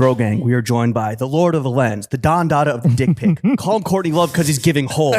Throw gang, we are joined by the Lord of the Lens, the Don Dada of the dick pic. Call him Courtney Love because he's giving whole.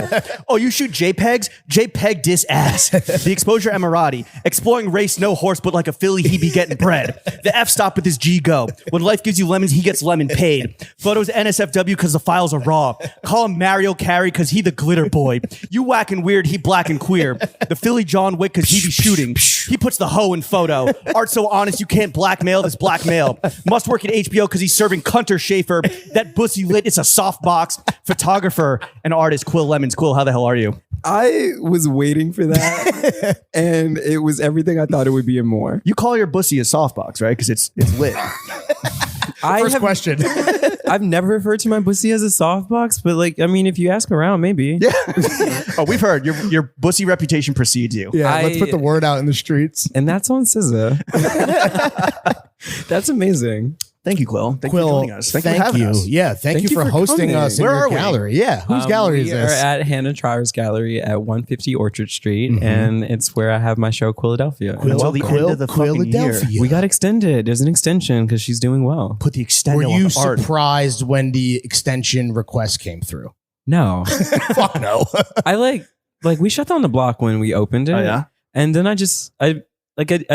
Oh, you shoot JPEGs? JPEG dis ass. The Exposure Emirati. Exploring race, no horse, but like a filly, he be getting bread. The F stop with his G go. When life gives you lemons, he gets lemon paid. Photos NSFW because the files are raw. Call him Mario Carey because he the glitter boy. You whack and weird, he black and queer. The Philly John Wick because he be shooting. He puts the hoe in photo. Art so honest you can't blackmail this blackmail. Must work at HBO because he's serving Cunter Schaefer. That bussy lit, it's a softbox. Photographer and artist Quil Lemons. Quil, how the hell are you? I was waiting for that, and it was everything I thought it would be and more. You call your bussy a softbox, right? Because it's lit. First question. I've never referred to my pussy as a softbox, but like, I mean, if you ask around, maybe. Yeah. Oh, we've heard your bussy reputation precedes you. Yeah, let's put the word out in the streets. And that's on SZA. That's amazing. Thank you, Quil. Thank you for joining us. Thank you for having us. Yeah, thank you for hosting coming. us in Where your are we? gallery. Yeah, whose gallery is we this? are at Hannah Traore's Gallery at 150 Orchard Street, and it's where I have my show, Quiladelphia. Until the end of the fucking year. Quiladelphia. We got extended. There's an extension because she's doing well. Put the extendo Were on you the art. surprised when the extension request came through? No. Fuck no. I like we shut down the block when we opened it. Oh, yeah? And then I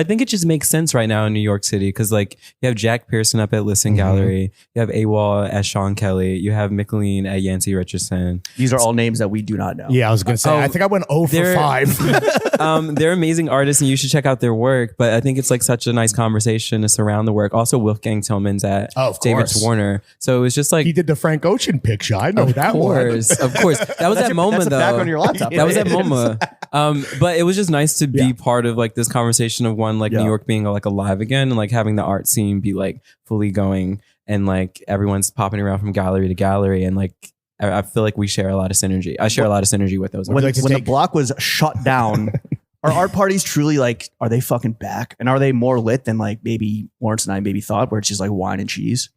think it just makes sense right now in New York City because like you have Jack Pearson up at Listen Gallery, you have AWOL at Sean Kelly, you have Mickeline at Yancey Richardson. These are all names that we do not know. Yeah, I was going to say, I think I went 0 for 5. They're amazing artists and you should check out their work, but I think it's like such a nice conversation to surround the work. Also Wolfgang Tillman's at David Warner. So it was just like He did the Frank Ocean picture. I know that one. Of course. That was at MoMA That's though. back on your laptop. That was at MoMA. But it was just nice to be part of like this conversation of one, like New York being like alive again and like having the art scene be like fully going and like everyone's popping around from gallery to gallery and like I feel like we share a lot of synergy. I share a lot of synergy with those. When the block was shut down, are art parties truly like, are they fucking back? And are they more lit than like maybe Lawrence and I maybe thought, where it's just like wine and cheese?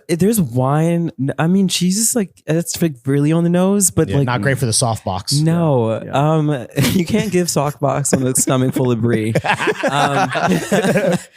There's wine. I mean, cheese is like, it's like really on the nose, but like not great for the soft box. No, you can't give soft box on a stomach full of brie.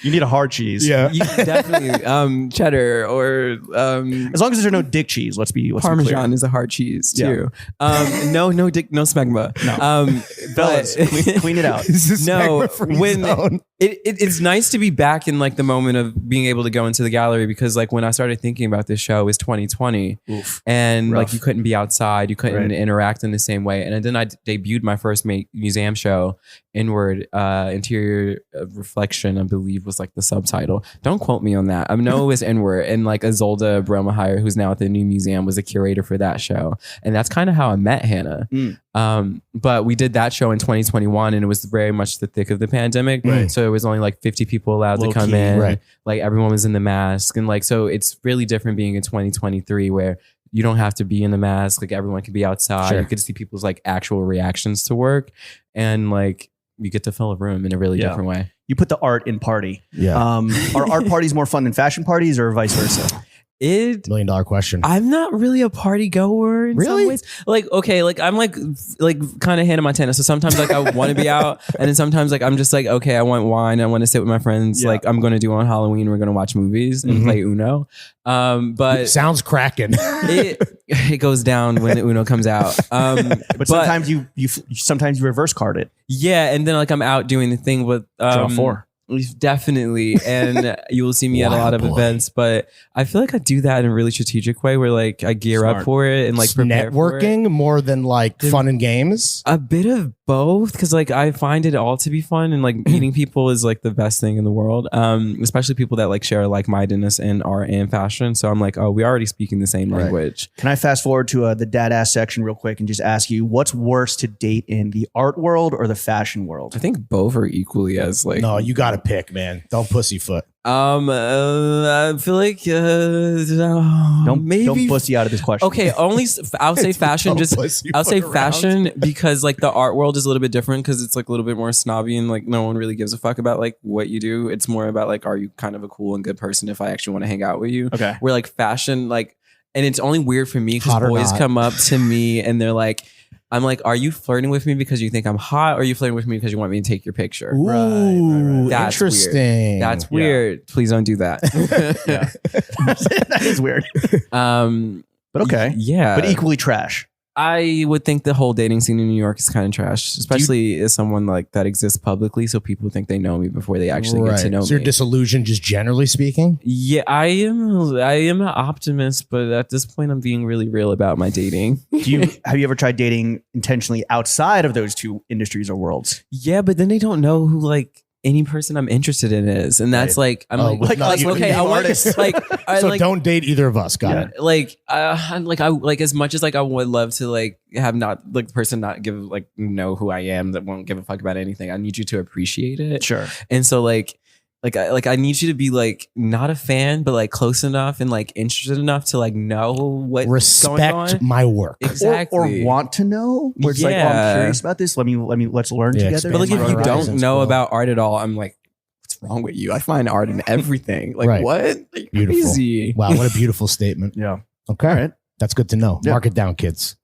You need a hard cheese. Yeah. You definitely cheddar or as long as there's no dick cheese. Let's be Parmesan clear. is a hard cheese too. No dick, no smegma. No. But clean it out. No, when it's nice to be back in like the moment of being able to go into the gallery because like when I started thinking about this show, it was 2020. Oof. And Rough. like you couldn't be outside, you couldn't interact in the same way. And then I debuted my first museum show, Inward Interior Reflection, I believe was like the subtitle. Don't quote me on that. I know it was Inward, and like Azolda Bromaheyer, who's now at the new museum, was a curator for that show. And that's kind of how I met Hannah. But we did that show in 2021 and it was very much the thick of the pandemic. Right. So it was only like 50 people allowed to come in. Right. Like everyone was in the mask. And like, so it's really different being in 2023 where you don't have to be in the mask. Like everyone can be outside. Sure. You can see people's like actual reactions to work. And like, you get to fill a room in a really different way. You put the art in party. Yeah. Are art parties more fun than fashion parties or vice versa? $1 million question. I'm not really a party goer in some ways. Like, okay, like I'm like kind of Hannah Montana. So sometimes like I want to be out and then sometimes like I'm just like, okay, I want wine. I want to sit with my friends. Yeah. Like I'm going to do on Halloween. We're going to watch movies and play Uno. But sounds cracking. It goes down when the Uno comes out. But sometimes you reverse card it. Yeah. And then like I'm out doing the thing with, Draw 4. Definitely. And you will see me at a lot of events, but I feel like I do that in a really strategic way where like I gear up for it and like prepare networking for it. More than like fun and games. A bit of both because like I find it all to be fun and like meeting people is like the best thing in the world, especially people that like share like-mindedness in art and fashion. So I'm like, oh, we already speaking the same language. Can I fast forward to the dad ass section real quick and just ask you what's worse to date in the art world or the fashion world? I think both are equally as like no, you gotta pick, man. Don't pussyfoot. I feel like don't pussy out of this question. Okay, only I'll say fashion. I'll say fashion because like the art world is a little bit different because it's like a little bit more snobby and like no one really gives a fuck about like what you do. It's more about like, are you kind of a cool and good person if I actually want to hang out with you? Okay. Where like fashion, like And it's only weird for me because Hot or boys not. come up to me and they're like, I'm like, are you flirting with me because you think I'm hot, or are you flirting with me because you want me to take your picture? Ooh, That's interesting. Weird. That's weird. Please don't do that. That is weird. But okay. Yeah. But equally trash. I would think the whole dating scene in New York is kind of trash, especially as someone like that exists publicly. So people think they know me before they actually get to know So you're me. disillusioned, just generally speaking. Yeah, I am an optimist, but at this point, I'm being really real about my dating. Have you ever tried dating intentionally outside of those two industries or worlds? Yeah, but then they don't know who like any person I'm interested in is, and that's like I'm like, okay, I want artists. like I So like. don't date either of us. Got it. Like I like as much as like I would love to like have not like the person not give like know who I am, that won't give a fuck about anything. I need you to appreciate it. Sure. And so like I need you to be like not a fan, but like close enough and like interested enough to like know what's going on. Respect my work. Exactly. Or want to know, where it's like, oh, I'm curious about this. Let's learn Yeah, together. But like if you don't Horizons, know bro. about art at all, I'm like, what's wrong with you? I find art in everything. Like Right. what? Like, Beautiful. crazy. Wow, what a beautiful statement. Yeah. Okay. All right. That's good to know. Yeah. Mark it down, kids.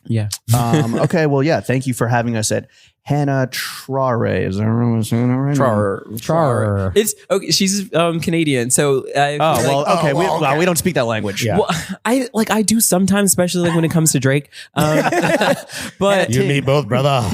Yeah. Okay. Well, yeah. Thank you for having us at Hannah Traore. Is that right? Char. It's okay. She's Canadian, so Oh well. Okay. okay. We don't speak that language. Yeah. Well, I do sometimes, especially like when it comes to Drake. But You and me both, brother.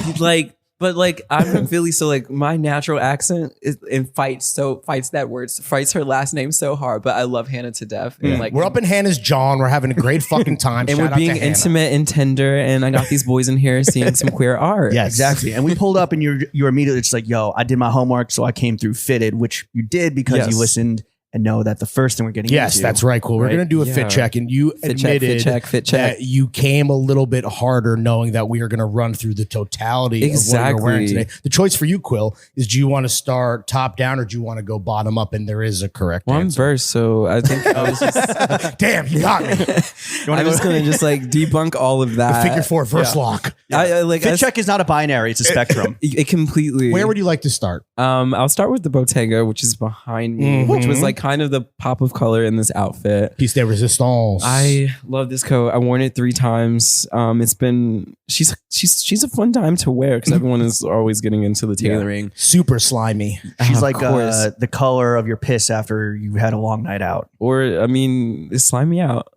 But I'm from Philly, so like my natural accent is and fights her last name so hard. But I love Hannah to death. And like We're up in Hannah's John. We're having a great fucking time. and Shout we're out being to Hannah. intimate and tender, and I got these boys in here seeing some queer art. Yes. Exactly. And we pulled up, and you're immediately just like, "Yo, I did my homework, so I came through fitted," which you did because Yes. you listened and know that the first thing we're getting Yes, into. that's right. Cool. We're Right? going to do a Yeah. fit check, and you Fit check, admitted fit check. that you came a little bit harder, knowing that we are going to run through the totality of what you're wearing Exactly. today. The choice for you, Quil, is: do you want to start top down or do you want to go bottom up? And there is a correct Well, I'm answer. versed, so I think I was just Damn, you got me. I'm just gonna just like debunk all of that. Figure four verse lock. I like Fit check is not a binary; it's a spectrum. it completely. Where would you like to start? I'll start with the Bottega, which is behind me, which was like kind of the pop of color in this outfit. Piece de resistance. I love this coat. I worn it 3 times. It's been she's a fun time to wear because everyone is always getting into the tailoring. super slimy. She's Of like course. the color of your piss after you had a long night out. Or I mean, slime me out.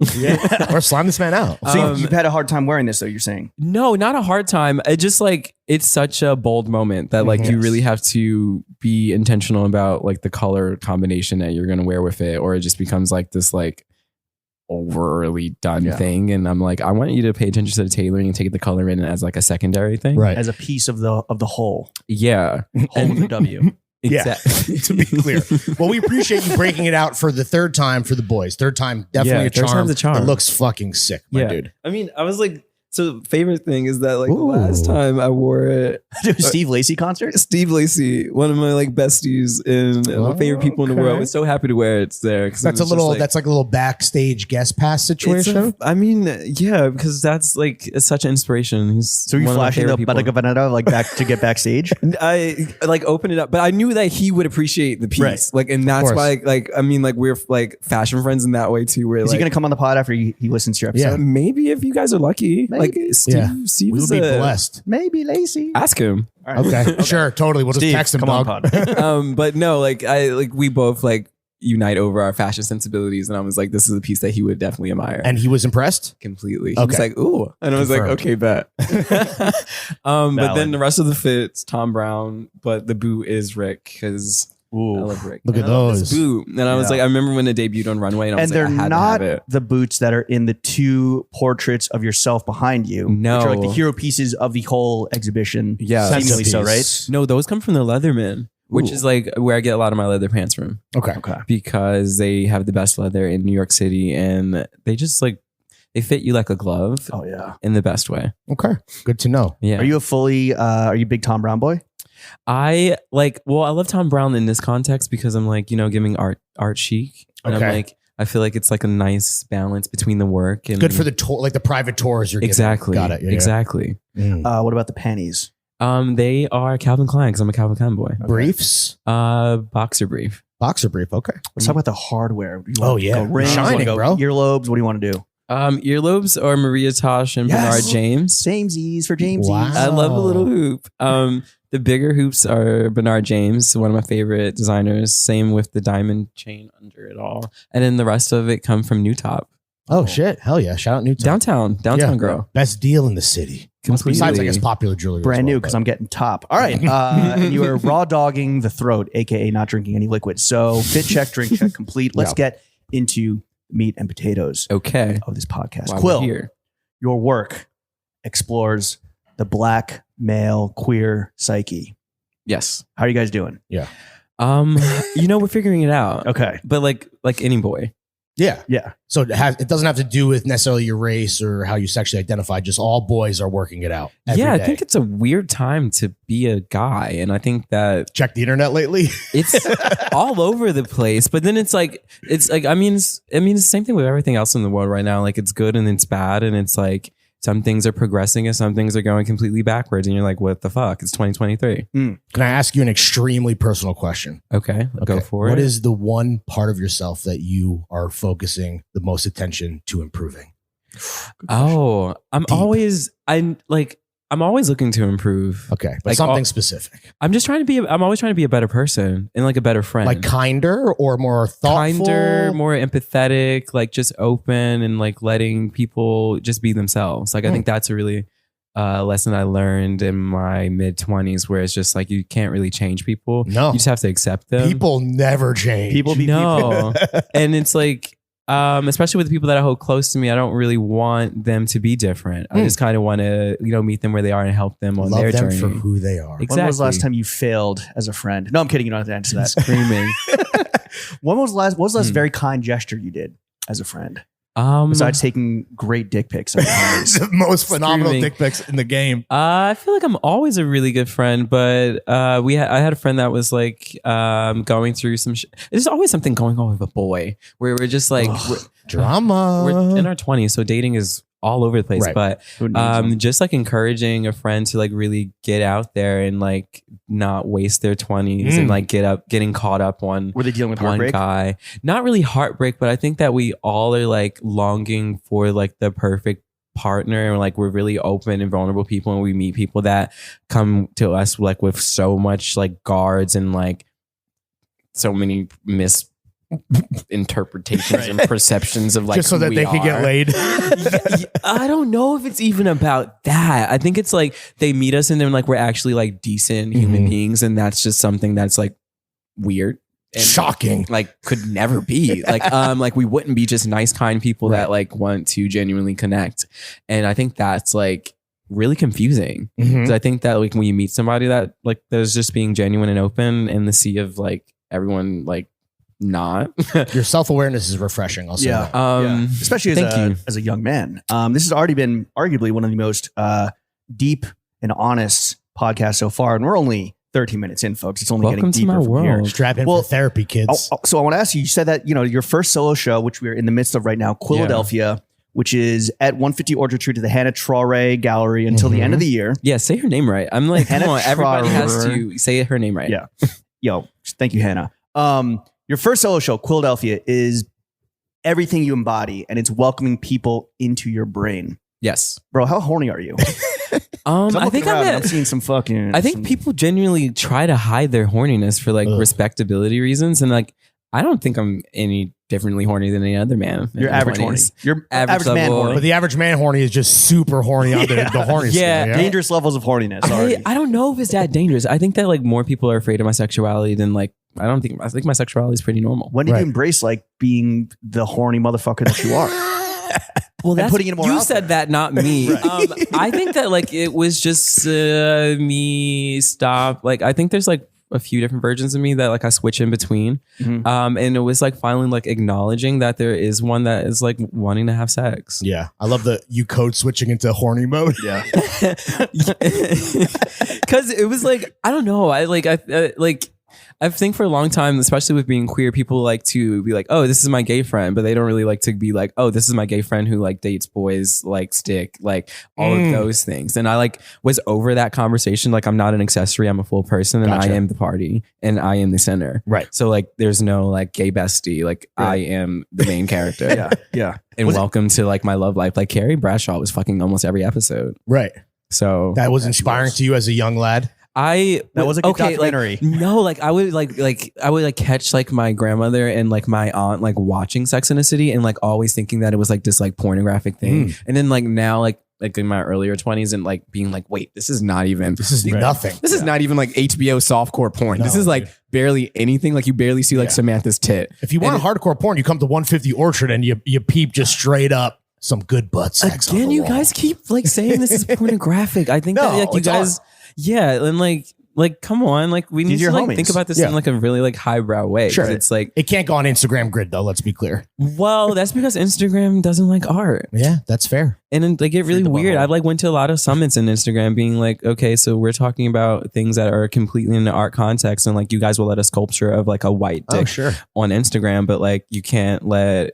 Or slime this man out. So you've had a hard time wearing this, though. You're saying No, not a hard time. It just like it's such a bold moment that like you really have to be intentional about like the color combination that you're gonna wear with it, or it just becomes like this like overly done thing. And I'm like, I want you to pay attention to the tailoring and take the color in as like a secondary thing. Right. as a piece of the whole Yeah. whole with a W. Exactly. To be clear. Well, we appreciate you breaking it out for the third time for the boys. Third time, definitely Yeah, a charm. third time's a charm. It looks fucking sick, my dude. I mean, I was like, so favorite thing is that like Ooh. the last time I wore it, Steve Lacy concert. Steve Lacy, one of my like besties and my favorite people in the world, was so happy to wear it there. That's a little. That's like a little backstage guest pass situation. I mean, yeah, because that's like it's such an inspiration. He's So you one of my flashing the favorite people. Banana like back to get backstage. I like opened it up, but I knew that he would appreciate the piece, Right. like, and that's course. why, like, I mean, like we're like fashion friends in that way too. Where Is like, he gonna come on the pod after he listens to your episode? Yeah. maybe if you guys are lucky, like Maybe. Steve We is will be blessed. Maybe Lacy. Ask him. All right. Okay, sure, totally. We'll just Steve, text him, come on, dog. pod. But no, like we both like unite over our fashion sensibilities, and I was like, this is a piece that he would definitely admire. And he was impressed. Completely. He was Okay. like, ooh. And I was Confirmed. like, okay, bet. But then Valid. the rest of the fit's Tom Brown, but the boot is Rick because I Ooh. love Rick. Look And at I love this those. boot. And I was Yeah. like, I remember when it debuted on Runway, and I was And like, they're I had not to have it. the boots that are in the 2 portraits of yourself behind you. No. Which are like the hero pieces of the whole exhibition. Yeah. Seemingly so, right? Centerpiece. No, those come from the Leatherman, which Ooh. is like where I get a lot of my leather pants from Okay. Okay. because they have the best leather in New York City, and they just like they fit you like a glove Oh yeah. in the best way. Okay. Good to know. Yeah. Are you are you a big Tom Brown boy? I like, well, I love Tom Brown in this context because I'm like, you know, giving art chic. And I'm Okay. like, I feel like it's like a nice balance between the work and Good for the tour, like the private tours you're giving. exactly. Got it. Yeah, exactly. yeah. Mm. What about the panties? They are Calvin Klein because I'm a Calvin Klein boy. Briefs, Boxer brief. boxer brief. Okay. Let's talk about the hardware. Do you Oh, want to yeah. go rings? Shining, You wanna go bro. Earlobes. What do you want to do? Earlobes or Maria Tosh and Yes. Bernard James. Samesies for Jamesies. Wow. I love a little hoop. The bigger hoops are Bernard James, one of my favorite designers. Same with the diamond chain under it all. And then the rest of it come from New Top. Oh shit! Hell yeah! Shout out Newtown. Downtown girl. Best deal in the city. Completely. Besides, I guess popular jewelry. Brand as well, new because I'm getting top. All right. And you are raw dogging the throat, aka not drinking any liquid. So fit check, drink check complete. Let's get into meat and potatoes Okay. of this podcast. While Quil, we're here. your work explores the black male queer psyche. Yes. How are you guys doing? We're figuring it out. Okay. But like any boy. Yeah. Yeah. So it doesn't have to do with necessarily your race or how you sexually identify. Just all boys are working it out. every I day. think it's a weird time to be a guy. And I think that Check the internet lately. it's all over the place. But then it's like I mean it's the same thing with everything else in the world right now. Like it's good and it's bad. And it's like some things are progressing and some things are going completely backwards. And you're like, what the fuck? It's 2023. Can I ask you an extremely personal question? Okay, go for it. What is the one part of yourself that you are focusing the most attention to improving? Oh, I'm Deep. always looking to improve. Okay, but Like, something specific, I'm always trying to be a better person and like a better friend. like kinder or more thoughtful. Kinder, more empathetic, like just open and like letting people just be themselves. Like I think that's a really lesson I learned in my mid-20s, where it's just like you can't really change people. No. You just have to accept them. People never change. People be No. And it's like especially with the people that I hold close to me, I don't really want them to be different. I just kind of want to, meet them where they are and help them on Love their them journey. for who they are. Exactly. When was the last time you failed as a friend? No, I'm kidding. You don't have to answer that. Screaming. What was the last very kind gesture you did as a friend? Besides taking great dick pics. Of The most phenomenal Screaming. dick pics in the game. I feel like I'm always a really good friend, but I had a friend that was like going through some shit. There's always something going on with a boy where we're just like Drama. we're in our 20s, so dating is all over the place. Right. But Who needs them? just like encouraging a friend to like really get out there and like not waste their 20s and like getting caught up on Were they dealing with one heartbreak? guy. Not really heartbreak, but I think that we all are like longing for like the perfect partner, and like we're really open and vulnerable people, and we meet people that come to us like with so much like guards and like so many misinterpretations and perceptions of like just so who that we they could get are. laid. I don't know if it's even about that. I think it's like they meet us and then like we're actually like decent human beings, and that's just something that's like weird. And Shocking. like could never be like we wouldn't be just nice, kind people that like want to genuinely connect. And I think that's like really confusing. Because I think that like when you meet somebody that like there's just being genuine and open in the sea of like everyone like not. Your self-awareness is refreshing. I'll say that. Especially as a young man. This has already been arguably one of the most deep and honest podcasts so far, and we're only 13 minutes in, folks. It's only Welcome to getting deeper my from here. world. Strap in Well, for therapy, kids. So I want to ask you, you said that, your first solo show, which we're in the midst of right now, Quiladelphia, which is at 150 Orchard Street at the Hannah Traore Gallery until the end of the year. Yeah, say her name right. I'm like, Hannah come on, everybody has Traore. to say her name right. Yeah. Yo, thank you, Hannah. Your first solo show, Quiladelphia, is everything you embody, and it's welcoming people into your brain. Yes. Bro, how horny are you? I think I'm seeing some fucking. I think people genuinely try to hide their horniness for like respectability reasons, and like I don't think I'm any differently horny than any other man. You're average horny. You're average man level. horny. But the average man horny is just super horny on the horny Yeah. scale. Dangerous levels of horniness. already. I don't know if it's that dangerous. I think that like more people are afraid of my sexuality than like I think my sexuality is pretty normal. When did Right. you embrace like being the horny motherfucker that you are? Well, that's putting it more you out said there. that, not me. I think that like it was just me stop. Like I think there's like a few different versions of me that like I switch in between. And it was like finally like acknowledging that there is one that is like wanting to have sex. Yeah. I love you code switching into horny mode. Yeah. Because it was like I don't know. I I think for a long time, especially with being queer, people like to be like, oh, this is my gay friend, but they don't really like to be like, oh, this is my gay friend who like dates boys, like stick, like all of those things. And I like was over that conversation. Like, I'm not an accessory, I'm a full person, and I am the party and I am the center. Right. So like there's no like gay bestie. Like I am the main character. Yeah. And welcome to like my love life. Like Carrie Bradshaw was fucking almost every episode. Right. So that was inspiring to you as a young lad. That was a good documentary. Like, no, like I would I would catch like my grandmother and like my aunt like watching Sex and the City and like always thinking that it was like this like pornographic thing. And then like now like in my earlier 20s and like being like, wait, this is not even nothing. This is not even like HBO softcore porn. This is like barely anything. Like you barely see like Samantha's tit. If you want a hardcore porn, you come to 150 Orchard and you peep just straight up some good butt sex. Again, you guys keep like saying this is pornographic. I think that like you guys, and like come on, like we need to like think about this in like a really like highbrow way. Sure, it's like it can't go on Instagram grid though. Let's be clear. Well, that's because Instagram doesn't like art. Yeah, that's fair. And then they get really weird. I like went to a lot of summits in Instagram being like, okay, so we're talking about things that are completely in the art context, and like you guys will let a sculpture of like a white dick on Instagram, but like you can't let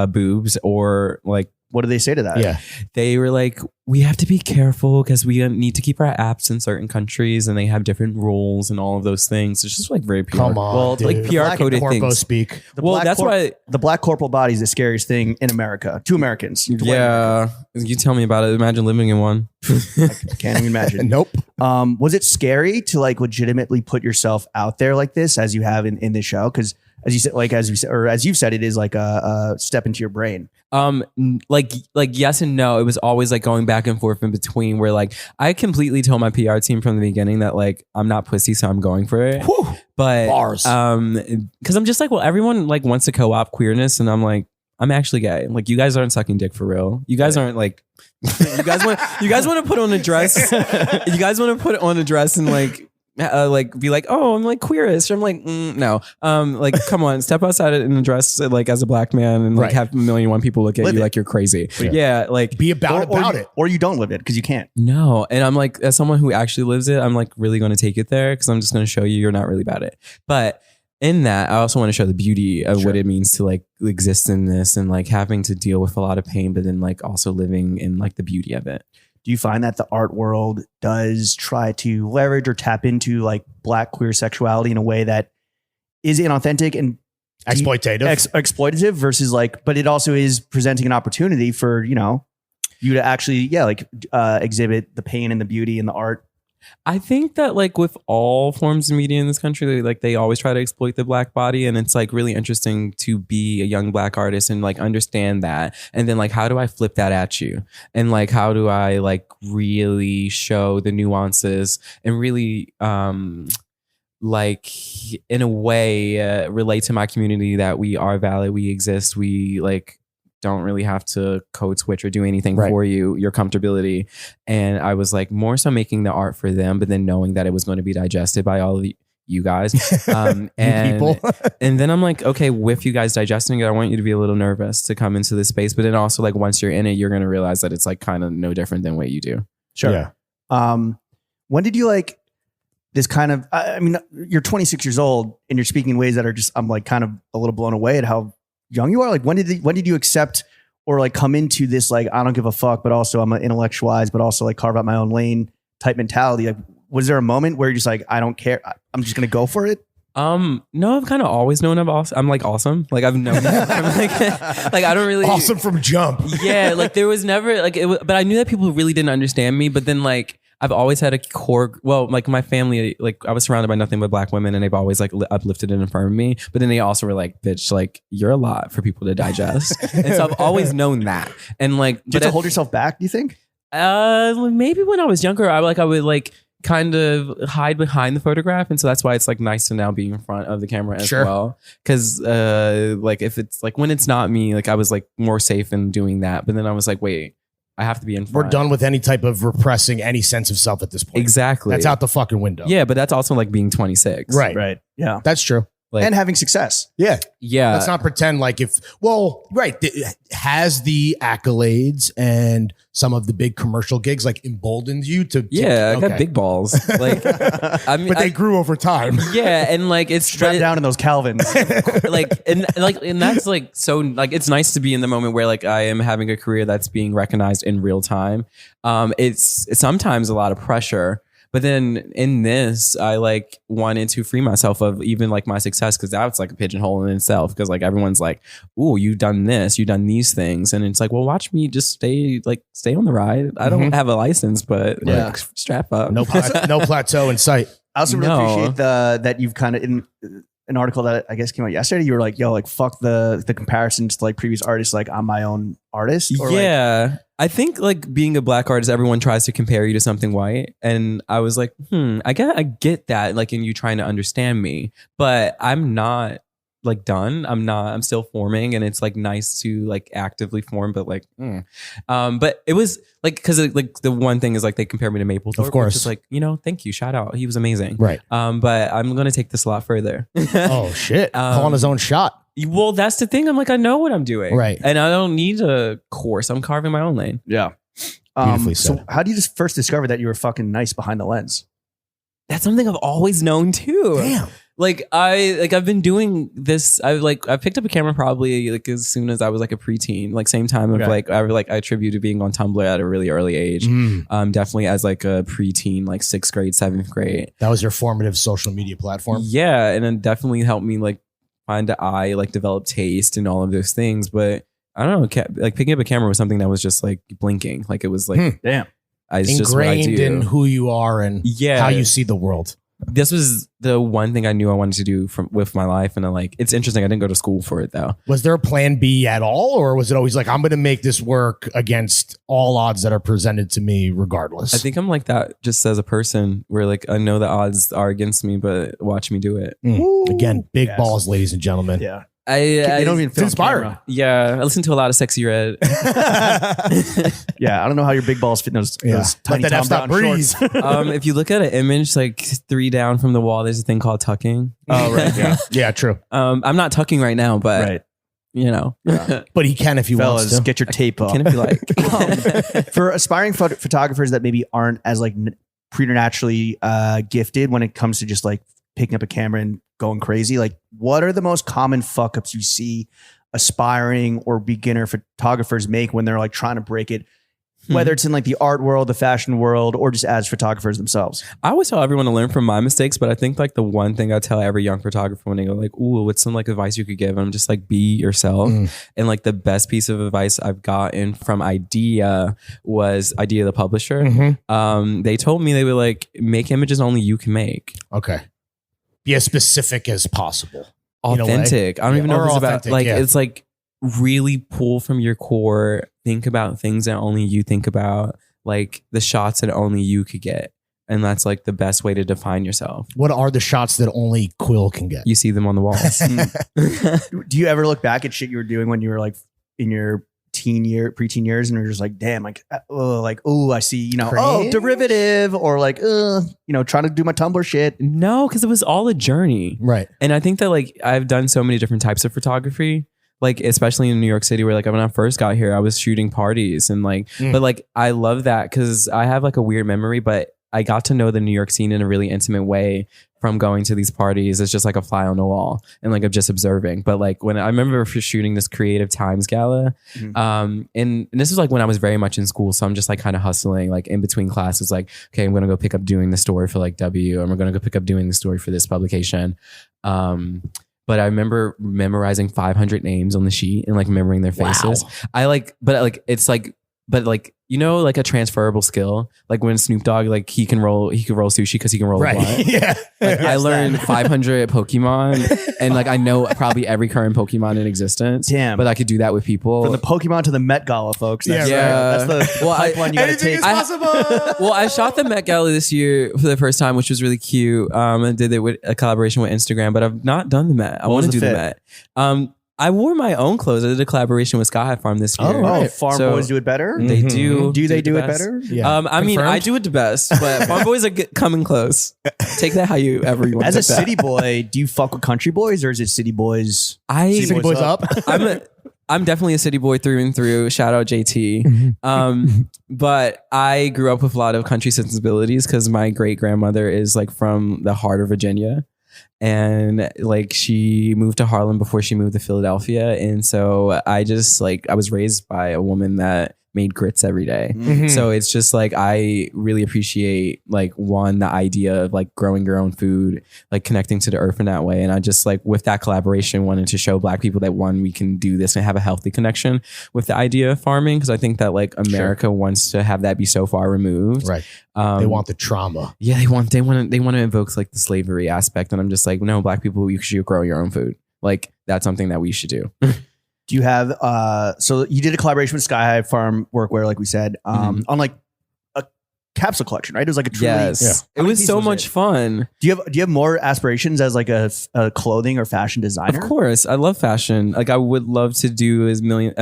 boobs or like. What do they say to that? Yeah. They were like, we have to be careful because we need to keep our apps in certain countries and they have different rules and all of those things. It's just like very PR. Come on, well, dude. like PR coded things. Speak. That's why the black corporal body is the scariest thing in America to Americans. Yeah. You tell me about it. Imagine living in one. I can't even imagine. Nope. Was it scary to like legitimately put yourself out there like this as you have in this show? Because as you said, as you've said, it is like a step into your brain. Like yes and no. It was always like going back and forth in between where like I completely told my PR team from the beginning that like I'm not pussy, so I'm going for it. Whew. But Bars. because I'm just like, well, everyone like wants to co-op queerness, and I'm like, I'm actually gay. Like you guys aren't sucking dick for real. You guys aren't like you guys want to put on a dress. You guys want to put on a dress and like be like, oh, I'm like queerish. I'm like, no. Like, come on, step outside in a dress like as a black man and like have 1,000,001 people look at you like you're crazy. Yeah, like be about it. Or you don't live it because you can't. No. And I'm like, as someone who actually lives it, I'm like really going to take it there because I'm just going to show you you're not really about it. But in that, I also want to show the beauty of what it means to like exist in this and like having to deal with a lot of pain, but then like also living in like the beauty of it. Do you find that the art world does try to leverage or tap into like black queer sexuality in a way that is inauthentic and exploitative versus like, but it also is presenting an opportunity for, you to actually, exhibit the pain and the beauty and the art? I think that like with all forms of media in this country, they always try to exploit the black body, and it's like really interesting to be a young black artist and like understand that, and then like how do I flip that at you, and like how do I like really show the nuances and really like in a way relate to my community that we are valid, we exist, we like don't really have to code switch or do anything for you, your comfortability. And I was like more so making the art for them, but then knowing that it was going to be digested by all of you guys. And people. And then I'm like, okay, with you guys digesting it, I want you to be a little nervous to come into this space. But then also like once you're in it, you're going to realize that it's like kind of no different than what you do. Sure. Yeah. When did you like this kind of, I mean, you're 26 years old and you're speaking in ways that are just, I'm like kind of a little blown away at how young you are. Like when did you accept or like come into this like I don't give a fuck, but also I'm an intellectualize, but also like carve out my own lane type mentality? Like was there a moment where you're just like I don't care, I'm just gonna go for it? No, I've kind of always known I'm like awesome. Like I've known that. I'm like I don't really awesome from jump. Yeah, like there was never like but I knew that people really didn't understand me. But then like I've always had a core, like my family, like I was surrounded by nothing but black women and they've always like uplifted and affirmed me. But then they also were like, bitch, like you're a lot for people to digest. And so I've always known that. And like, did you hold yourself back, do you think? Maybe when I was younger, I would like kind of hide behind the photograph. And so that's why it's like nice to now be in front of the camera as well. Cause like if it's like when it's not me, like I was like more safe in doing that. But then I was like, wait, I have to be in front. We're done with any type of repressing any sense of self at this point. Exactly. That's out the fucking window. Yeah, but that's also like being 26. Right. Right. Yeah. That's true. Like, and having success. Yeah. yeah. Let's not pretend like has the accolades and some of the big commercial gigs like emboldened you to I got big balls. Like, I mean, but they grew over time. Yeah, and like it's Strapped down in those Calvins. and that's like so like it's nice to be in the moment where like I am having a career that's being recognized in real time. It's sometimes a lot of pressure. But then in this, I like wanted to free myself of even like my success, because that's like a pigeonhole in itself. Because like everyone's like, "Ooh, you've done this, you've done these things," and it's like, well, watch me just stay on the ride. I don't have a license, but like, strap up. No plateau in sight. I also really appreciate that you've kind of in an article that I guess came out yesterday. You were like, "Yo, like fuck the comparisons to like previous artists. Like I'm my own artist." Or I think like being a black artist, everyone tries to compare you to something white, and I was like, I get that, like, in you trying to understand me, but I'm not like done. I'm still forming, and it's like nice to like actively form, but like, but it was like, because like the one thing is like they compare me to Mapplethorpe, of course, which is like, thank you, shout out, he was amazing, right? But I'm gonna take this a lot further. Oh shit, calling his own shot. Well, that's the thing. I'm like, I know what I'm doing, right? And I don't need a course. I'm carving my own lane. Yeah. Beautifully So said. how do you just first discover that you were fucking nice behind the lens? That's something I've always known too. Damn. I've been doing this. I picked up a camera probably like as soon as I was like a preteen, like same time of I attribute to being on Tumblr at a really early age. Definitely as like a preteen, like 6th grade, 7th grade. That was your formative social media platform. Yeah, and it definitely helped me like find an eye, like develop taste and all of those things. But I don't know, like picking up a camera was something that was just like blinking. Like it was like, damn, it's just what I ingrained do. in who you are and how you see the world. This was the one thing I knew I wanted to do with my life. And it's interesting. I didn't go to school for it though. Was there a plan B at all? Or was it always like, I'm going to make this work against all odds that are presented to me regardless? I think I'm like that just as a person, where like, I know the odds are against me, but watch me do it. Again, big balls, ladies and gentlemen. Yeah. I don't even feel inspiring. Yeah, I listen to a lot of Sexy Red. Yeah, I don't know how your big balls fit in those tiny Let that Tom stop Brown breeze. shorts. If you look at an image like 3 down from the wall, there's a thing called tucking. Oh, right. Yeah. Yeah, true. I'm not tucking right now, but Right. But he can if he wants Fellas, to. get your tape up. can if you like. For aspiring photographers that maybe aren't as like preternaturally gifted when it comes to just like picking up a camera and going crazy, like what are the most common fuck ups you see aspiring or beginner photographers make when they're like trying to break it, whether it's in like the art world, the fashion world, or just as photographers themselves? I always tell everyone to learn from my mistakes, but I think like the one thing I tell every young photographer when they go like, "Ooh, what's some like advice you could give?" I'm just like, be yourself. And like the best piece of advice I've gotten from Idea was Idea, the publisher. They told me, they were like, make images only you can make. Okay. Be as specific as possible. Authentic. I don't even know Or if it's about authentic, like, yeah. it's like really pull from your core, think about things that only you think about, like the shots that only you could get. And that's like the best way to define yourself. What are the shots that only Quil can get? You see them on the walls. Do you ever look back at shit you were doing when you were like in your preteen years, and you're just like, damn, like, I see, Cringe? derivative, or like, trying to do my Tumblr shit. No, because it was all a journey. Right. And I think that like I've done so many different types of photography, like especially in New York City, where like when I first got here, I was shooting parties and like, but like I love that because I have like a weird memory, but I got to know the New York scene in a really intimate way from going to these parties. It's just like a fly on the wall and like of just observing. But like when I remember shooting this Creative Times gala, and this was like when I was very much in school, so I'm just like kind of hustling like in between classes, like, okay, I'm gonna go pick up doing the story for like W, and we're gonna go pick up doing the story for this publication. But I remember memorizing 500 names on the sheet and like remembering their faces. But like a transferable skill, like when Snoop Dogg, like he can roll sushi because he can roll a blunt. Yeah. Like I learned 500 Pokemon, and like I know probably every current Pokemon in existence. Damn. But I could do that with people. From the Pokemon to the Met Gala, folks. That's, Yeah. that's the pipeline you gotta take. Well, I shot the Met Gala this year for the first time, which was really cute. And did it with a collaboration with Instagram, but I've not done the Met. I want to do the Met. I wore my own clothes. I did a collaboration with Sky High Farm this year. Oh, right. Farm So boys do it better? They do. Do they do the it best. better? Yeah. I mean, I Confirmed? do it the best, but farm boys are coming close. Take that how you ever you want. As to a take that. city boy, do you fuck with country boys or is it city boys? City boys up. I'm definitely a city boy through and through. Shout out JT. But I grew up with a lot of country sensibilities because my great grandmother is like from the heart of Virginia. And like she moved to Harlem before she moved to Philadelphia. And so I just like, I was raised by a woman that made grits every day. So it's just like, I really appreciate like one, the idea of like growing your own food, like connecting to the earth in that way. And I just like with that collaboration wanted to show Black people that one, we can do this and have a healthy connection with the idea of farming. Cause I think that like America wants to have that be so far removed. Right. They want the trauma. Yeah, they want to invoke like the slavery aspect, and I'm just like, no, Black people, you should grow your own food. Like that's something that we should do. Do you have so you did a collaboration with Sky High Farm Workwear, like we said, on like a capsule collection, right? It was like a truly It was so much fun. Do you have more aspirations as like a clothing or fashion designer? Of course, I love fashion. Like I would love to do as many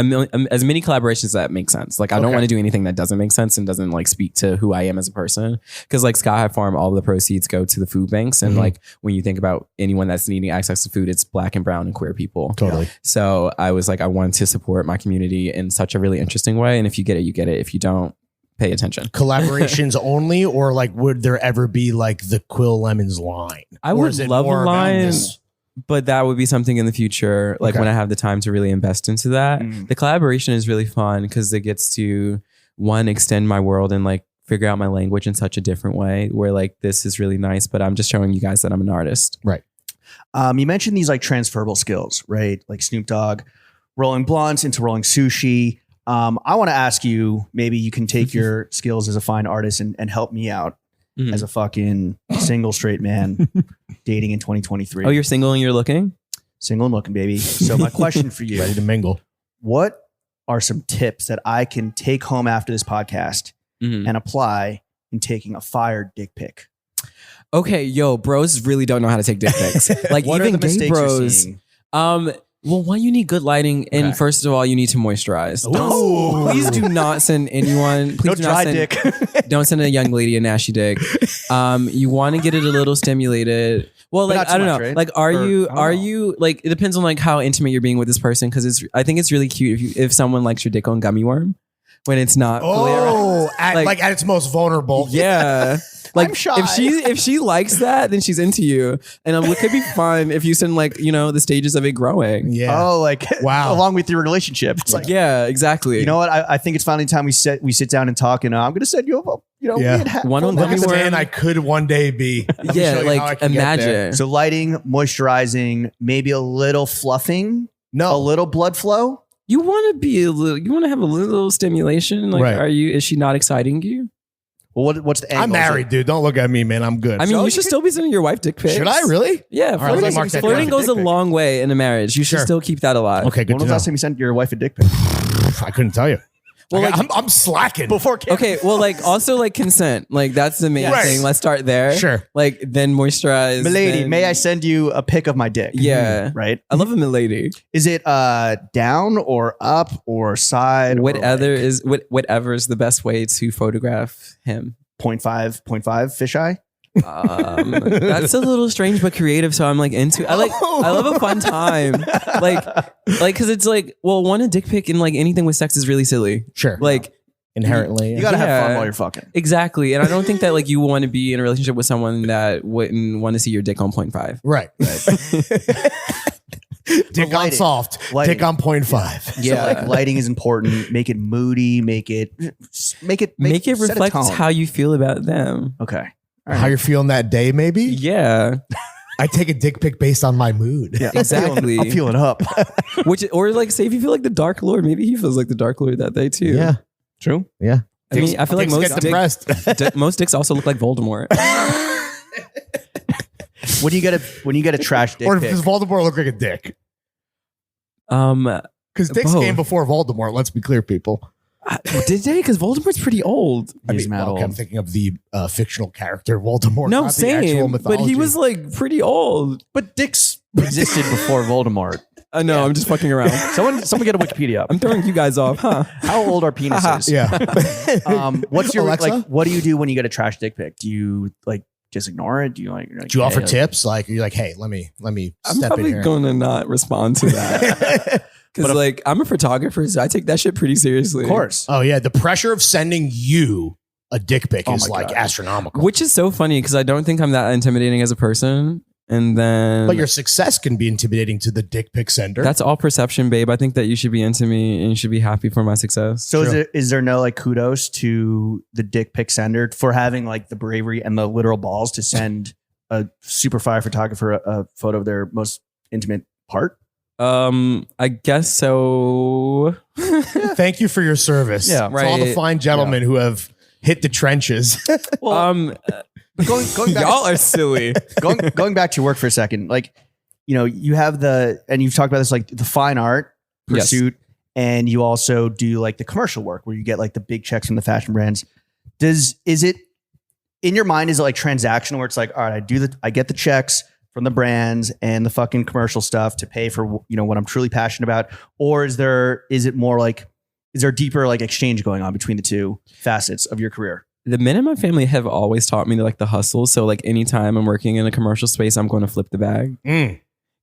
collaborations that make sense. Like I don't want to do anything that doesn't make sense and doesn't like speak to who I am as a person. Because like Sky High Farm, all the proceeds go to the food banks, and like when you think about anyone that's needing access to food, it's Black and brown and queer people. Totally. So I was like, I want to support my community in such a really interesting way. And if you get it, you get it. If you don't, pay attention. Collaborations only, or like would there ever be like the Quil Lemons line? I Or would is it love a more about line, this? but that would be something in the future, like when I have the time to really invest into that. The collaboration is really fun because it gets to one, extend my world and like figure out my language in such a different way where like this is really nice, but I'm just showing you guys that I'm an artist. Right. You mentioned these like transferable skills, right? Like Snoop Dogg rolling blunts into rolling sushi. I want to ask you, maybe you can take your skills as a fine artist and help me out as a fucking single straight man dating in 2023. Oh, you're single and you're looking? Single and looking, baby. So my question for you, Ready to mingle. what are some tips that I can take home after this podcast and apply in taking a fire dick pic? Okay, yo, bros really don't know how to take dick pics. Like What even are the gay mistakes you're bros. seeing? Well, one, you need good lighting, and first of all, you need to moisturize. Please do not send anyone. Please No do dry not send, dick. Don't send a young lady a nasty dick. You want to get it a little stimulated. Well, But like not too I don't much, know. right? Like, Or, I don't know. you like? It depends on like how intimate you're being with this person. Because I think it's really cute if someone likes your dick on gummy worm when it's not. Oh, Like- at its most vulnerable. Yeah. Like I'm shy. if she likes that, then she's into you. And it could be fun if you send like, the stages of it growing. Yeah. Oh, like Wow. along with your relationship. It's like, Yeah, exactly. you know what? I think it's finally time we sit down and talk. And I'm going to send you a, Yeah. me and One on Look gummy at the worm. man I could one day be. Let me show you how I like can get there. imagine. So lighting, moisturizing, maybe a little fluffing, a No. little blood flow. You want to have a little stimulation. Like, Right. is she not exciting you? Well, what's the angle? I'm married, dude. Don't look at me, man. I'm good. I mean, So you you should could- still be sending your wife dick pics. should I really? Yeah, All right, let me mark that flirting down. goes a long way in a marriage. You should Sure. still keep that alive. Okay, good When to was the know. last time you sent your wife a dick pic? I couldn't tell you. Well, Well, like- I'm slacking. Before camera. Okay, well, like also like consent. Like that's the main Right. thing. Let's start there. Sure. Like then moisturize. Milady, then- may I send you a pic of my dick? Yeah. Right? I love a milady. Is it down or up or side? or Whatever like whatever is the best way to photograph him. 0.5 fisheye? That's a little strange but creative, so I'm like into. I love a fun time, like because it's like, well, one, a dick pic and like anything with sex is really silly. Sure. Like Inherently. You got to have fun Yeah. while you're fucking. exactly, and I don't think that like you want to be in a relationship with someone that wouldn't want to see your dick on 0.5. Right. Dick on lighting. soft. Lighting. Dick on 0.5. Yeah. So like lighting is important. Make it moody. Make it Make it set a reflect tone. how you feel about them. Okay. How you're feeling that day, maybe? Yeah, I take a dick pic based on my mood. Yeah, exactly. I'm feeling up. or like say if you feel like the Dark Lord, maybe he feels like the Dark Lord that day too. Yeah. True. Yeah. I mean, I feel like Dicks get depressed. most dicks also look like Voldemort. When you get a trash dick Or pic, does Voldemort look like a dick? Because dicks Both. came before Voldemort. Let's be clear, people. Did they? Because Voldemort's pretty old. He's mad okay, I'm old. thinking of the fictional character Voldemort. No, not the actual same. But he mythology. was like pretty old. But dicks existed before Voldemort. No, I'm just fucking around. Someone get a Wikipedia up. I'm throwing you guys off, huh? How old are penises? Yeah. What's your Alexa? like? What do you do when you get a trash dick pic? Do you like just ignore it? Do you like? Do you offer hey, tips? Like, you're like, hey, let me I'm step in probably here. going to not respond to that. Because like I'm a photographer, so I take that shit pretty seriously. Of course. Oh yeah, the pressure of sending you a dick pic Oh is my like God. astronomical. Which is so funny because I don't think I'm that intimidating as a person. And then But your success can be intimidating to the dick pic sender. that's all perception, babe. I think that you should be into me and you should be happy for my success. So True. is there no like kudos to the dick pic sender for having like the bravery and the literal balls to send a super fire photographer a photo of their most intimate part? I guess so. Thank you for your service. Yeah, To all the right. fine gentlemen who have hit the trenches. Going back, Y'all are silly. going back to your work for a second, like, you know, you have and you've talked about this, like the fine art Yes. pursuit, and you also do like the commercial work where you get like the big checks from the fashion brands. Is it in your mind, is it like transactional where it's like, all right, I get the checks from the brands and the fucking commercial stuff to pay for, you know, what I'm truly passionate about? Or is there a deeper like exchange going on between the two facets of your career? The men in my family have always taught me to like the hustle. So like anytime I'm working in a commercial space, I'm going to flip the bag.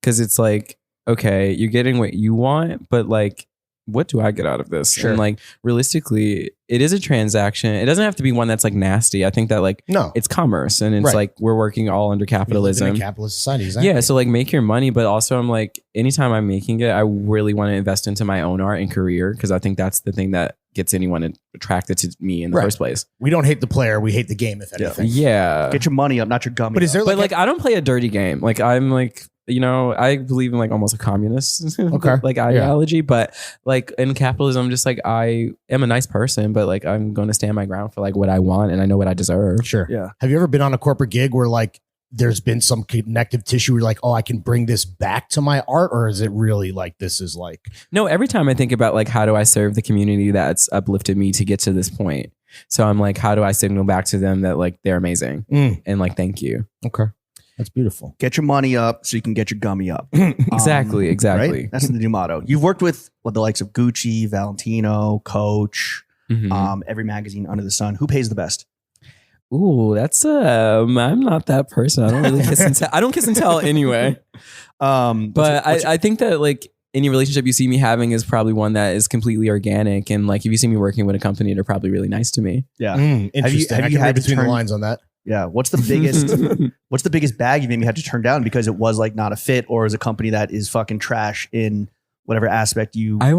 Because it's like, okay, you're getting what you want, but like, what do I get out of this? Sure. And like realistically, it is a transaction. It doesn't have to be one that's like nasty. I think that like No. it's commerce and it's Right. like we're working all under We live in capitalism. a capitalist society. Exactly. Yeah, so like make your money, but also I'm like, anytime I'm making it, I really want to invest into my own art and career because I think that's the thing that gets anyone attracted to me in the Right. first place. We don't hate the player. We hate the game, if anything. Yeah. Get your money up, not your gummy. But is there But like, like I don't play a dirty game. Like I'm like, you know, I believe in like almost a communist Okay. like ideology, but like in capitalism, I'm just like I am a nice person, but like I'm going to stand my ground for like what I want and I know what I deserve. sure. Yeah. Have you ever been on a corporate gig where like there's been some connective tissue where you're like, oh, I can bring this back to my art? Or is it really like, this is like, No, every time I think about like how do I serve the community that's uplifted me to get to this point. So I'm like, how do I signal back to them that like they're amazing and like thank you. okay, that's beautiful. Get your money up so you can get your gummy up. Exactly. Right? That's the new motto. You've worked with the likes of Gucci, Valentino, Coach, Mhm. every magazine under the sun. Who pays the best? Ooh, that's I'm not that person. I don't really kiss and tell. I don't kiss and tell anyway. But I think that like any relationship you see me having is probably one that is completely organic. And like if you see me working with a company, they're probably really nice to me. Yeah. Interesting. have I you can had read to between turn- the lines on that. Yeah. What's the biggest bag you maybe had to turn down because it was like not a fit, or is a company that is fucking trash in whatever aspect you? I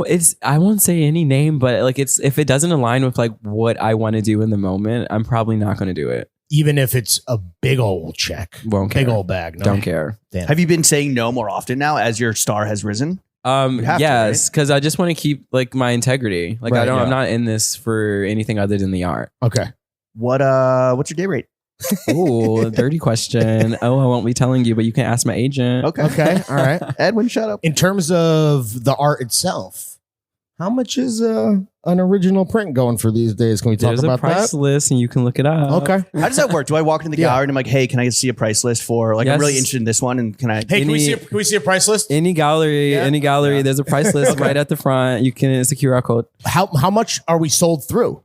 won't say any name, but like if it doesn't align with like what I want to do in the moment, I'm probably not going to do it. Even if it's a big old check, Won't big care. old bag. No. Don't care. Damn. Have you been saying no more often now as your star has risen? have to, Yes, because I just want to keep like my integrity. Like Right, I'm not in this for anything other than the art. Okay. What's your day rate? Ooh, dirty question. Oh, I won't be telling you, but you can ask my agent. Okay. Okay. All right. Edwin, shut up. In terms of the art itself, how much is an original print going for these days? Can we talk There's a about price that? list and you can look it up. Okay. How does that work? Do I walk into the Yeah. gallery and I'm like, hey, can I see a price list for like, I'm Yes. really interested in this one, and can I? Hey, can we Any- see a price list? Any gallery, Yeah. there's a price list right at the front. You can, it's a QR code. How much are we sold through?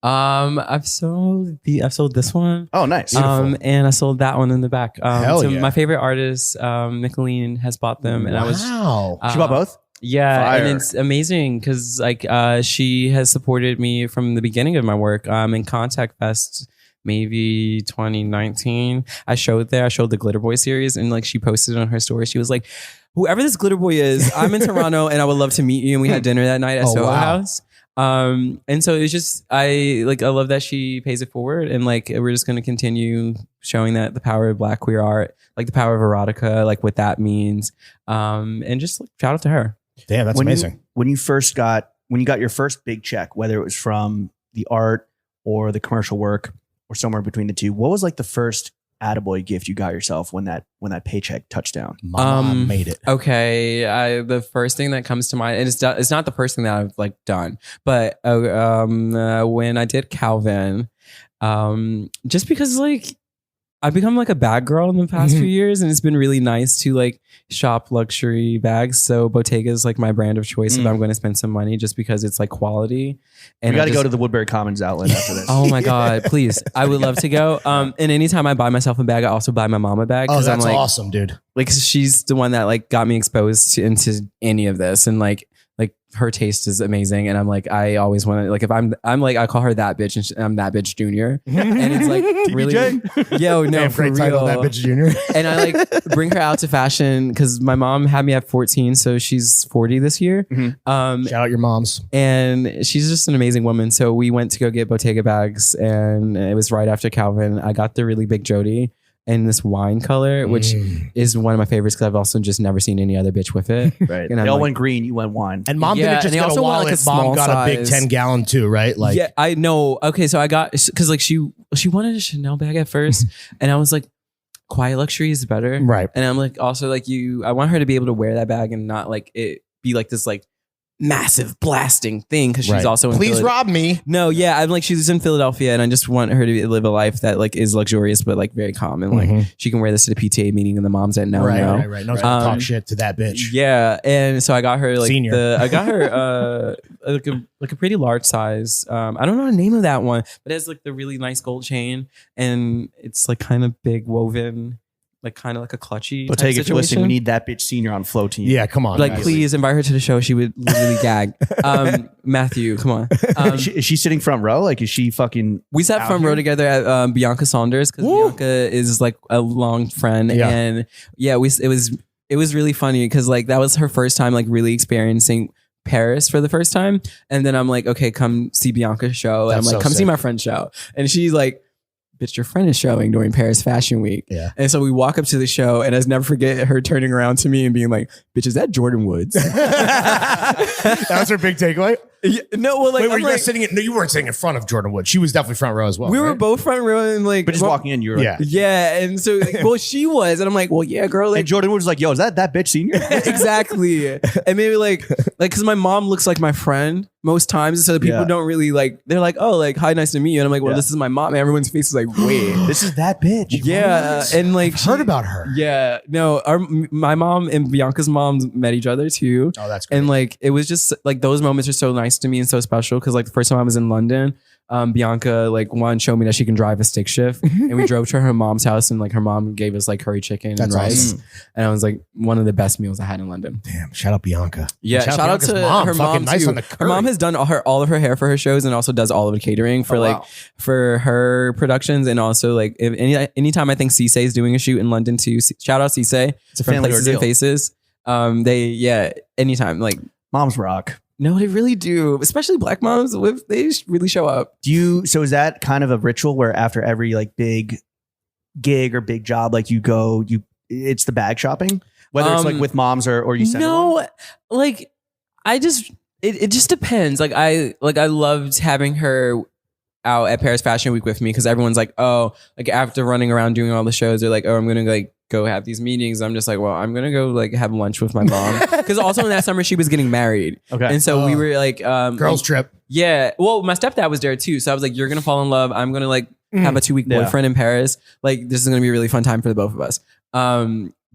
I've sold this one. Oh, nice. And I sold that one in the back. Hell so yeah. my favorite artist, Nicolene, has bought them, and I was Wow. She bought both. yeah, Fire. and it's amazing because like she has supported me from the beginning of my work. In Contact Fest, maybe 2019, I showed the Glitter Boy series, and like she posted on her story, she was like, "Whoever this Glitter Boy is, I'm in Toronto, and I would love to meet you." And we had dinner that night at Oh, Soho wow. House. And so it's just I love that she pays it forward, and like we're just going to continue showing that the power of Black queer art, like the power of erotica, like what that means, and just like, shout out to her. Damn, that's amazing. When you got your first big check, whether it was from the art or the commercial work or somewhere between the two, what was like the first attaboy gift you got yourself when that paycheck touched down? Mama made it. Okay, the first thing that comes to mind, and it's not the first thing that I've like done, but when I did Calvin, just because like I've become like a bag girl in the past few years, and it's been really nice to like shop luxury bags. So Bottega is like my brand of choice if I'm going to spend some money, just because it's like quality. And we got to go to the Woodbury Commons outlet after this. Oh my God, please. I would love to go. And anytime I buy myself a bag, I also buy my mom a bag. Oh, that's I'm like, awesome, dude. Like she's the one that like got me exposed into any of this, and like her taste is amazing. And I'm like, I always want to, like, if I'm like, I call her that bitch, and I'm that bitch junior. And it's like really, yo, no, Damn, for great real. title, that bitch junior. And I like bring her out to fashion because my mom had me at 14, so she's 40 this year. Shout out your moms. And she's just an amazing woman. So we went to go get Bottega bags, and it was right after Calvin. I got the really big Jody in this wine color, which is one of my favorites because I've also just never seen any other bitch with it. Right. And they I'm all like, went green. You went wine. And mom Yeah, didn't just and they get a also want, wallet. like, a Mom small got a big size. 10-gallon too, right? Like, yeah, I know. Okay, so I got, because like she wanted a Chanel bag at first, and I was like, quiet luxury is better. right. And I'm like, also like I want her to be able to wear that bag and not like it be like this like massive blasting thing, because she's Right. also in Please rob me. No, yeah, I'm like, she's in Philadelphia, and I just want her to live a life that like is luxurious but like very calm, and like she can wear this to the PTA meeting, and the moms that know. Right. No one's gonna talk shit to that bitch. Yeah, and so I got her like Senior. I got her like a pretty large size. I don't know the name of that one, but it has like the really nice gold chain, and it's like kind of big woven, like kind of like a clutchy. But type take it, listen, situation. we need that bitch senior on flow team. Yeah, come on. Like, guys. please invite her to the show. She would literally gag. Matthew, come on. Is she sitting front row? Like, is she fucking? We sat out front here? row together at Bianca Saunders, because Bianca is like a long friend, Yeah. and yeah, it was really funny because like that was her first time like really experiencing Paris for the first time, and then I'm like, okay, come see Bianca's show, and That's I'm like, so come see sick. my friend's show, and she's like, bitch, your friend is showing during Paris Fashion Week. Yeah. And so we walk up to the show, and I never forget her turning around to me and being like, bitch, is that Jordan Woods? That was her big takeaway. Yeah, no, well, like, Wait, were I'm you like, guys sitting in? No, you weren't sitting in front of Jordan Wood. She was definitely front row as well. we were right? both front row, and like, But just well, walking in, you were Yeah. like, yeah, and so like, well, she was, and I'm like, well, yeah, girl, like, and Jordan was like, yo, is that bitch senior? exactly. And maybe like because my mom looks like my friend most times, so the people Yeah. don't really like, they're like, oh, like, hi, nice to meet you, and I'm like, well, Yeah. this is my mom, and everyone's face is like, wait. This is that bitch. Yeah, and like, Heard about her. yeah, no, my mom and Bianca's mom met each other too. Oh, that's great. And like, it was just like, those moments are so nice to me and so special, because like the first time I was in London, Bianca like one showed me that she can drive a stick shift, and we drove to her mom's house, and like her mom gave us like curry chicken and That's rice, awesome. and I was like, one of the best meals I had in London. Damn, shout out Bianca. Yeah, shout out Bianca's to mom. her Fucking mom nice too. on the Her mom curry. has done all of her hair for her shows, and also does all of the catering for wow. for her productions, and also like if anytime I think Cisse is doing a shoot in London too. Shout out Cisse. It's a from family Places ordeal. and Faces. Anytime like. Moms rock. No, they really do. Especially black moms, they really show up. So is that kind of a ritual where after every like big gig or big job, like it's the bag shopping? Whether it's like with moms or you send them one? No, like it just depends. Like I loved having her out at Paris Fashion Week with me, because everyone's like, oh, like after running around doing all the shows, they're like, oh, I'm gonna like go have these meetings. I'm just like, well, I'm gonna go like have lunch with my mom, because also in that summer she was getting married. Okay. And so we Oh. were like Girls trip. yeah, well, my stepdad was there too, so I was like, you're gonna fall in love, I'm gonna like have a 2-week Yeah. boyfriend in Paris, like this is gonna be a really fun time for the both of us.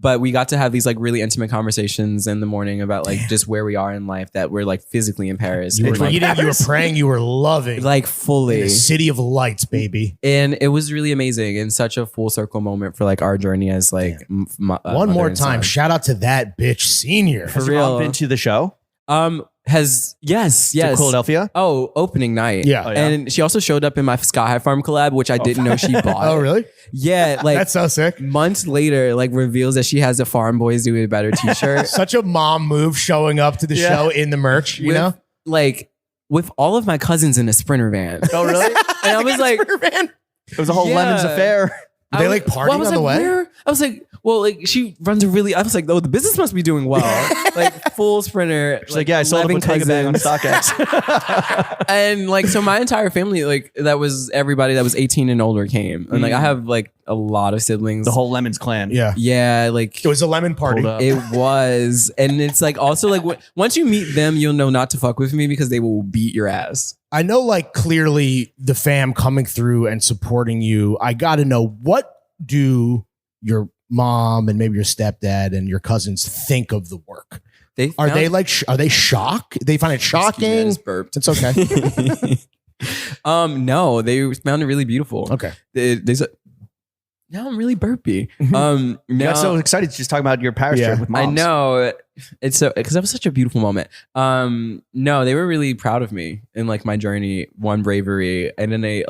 But we got to have these like really intimate conversations in the morning about like just where we are in life, that we're like physically in Paris. You were and, like, eating, you were praying, you were loving. like In fully. the city of lights, baby. And it was really amazing, and such a full circle moment for like our journey as like One mother more and time, son. shout out to that bitch senior. For Has your mom real. been to the show? Yes. To Quiladelphia? Oh, opening night. Yeah. Oh, yeah. And she also showed up in my Sky High Farm collab, which I didn't know she bought. Oh, really? Yeah, like That's so sick. months later, like reveals that she has a Farm Boys Do It Better t-shirt. Such a mom move, showing up to the Yeah. show in the merch, you with, know? like with all of my cousins in a Sprinter van. Oh, really? And I was like, It was a whole Yeah. Lemons affair. Were they like partying I was on the like, way? where? I was like, well, like she runs a really. I was like, oh, the business must be doing well. Like full Sprinter. She's like, yeah, I sold a 11 Bottega bag on cousins. StockX. And like, so my entire family, like that was everybody that was 18 and older came, and like I have like a lot of siblings. The whole Lemons clan. Yeah. Yeah, like It was a lemon party. Hold up. it was, and it's like also like once you meet them, you'll know not to fuck with me, because they will beat your ass. I know, like, clearly the fam coming through and supporting you. I got to know, what do your mom and maybe your stepdad and your cousins think of the work? Are they shocked? They find it shocking? Excuse me, I just burped. It's okay. No, they found it really beautiful. Okay. Now I'm really burpy. You got so excited to just talk about your Paris trip with moms. I know. It's so, because that was such a beautiful moment. No, they were really proud of me in like my journey, one bravery, and then they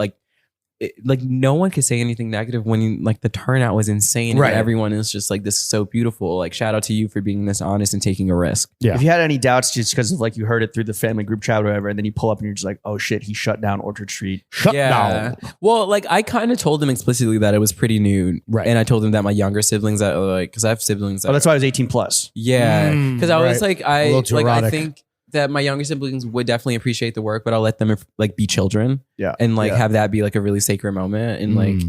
like no one could say anything negative when like the turnout was insane. Right. And everyone is just like, this is so beautiful. Like shout out to you for being this honest and taking a risk. Yeah. If you had any doubts just because of like you heard it through the family group chat or whatever, and then you pull up and you're just like, oh shit, he shut down Orchard Street. Shut down. Well, like I kind of told them explicitly that it was pretty new. Right. And I told them that my younger siblings that like, because I have siblings. Oh, that's why I was 18 plus. Yeah. Because I was right. like, A little too I erotic. think that my younger siblings would definitely appreciate the work, but I'll let them like be children. Yeah. And like Yeah. have that be like a really sacred moment. And like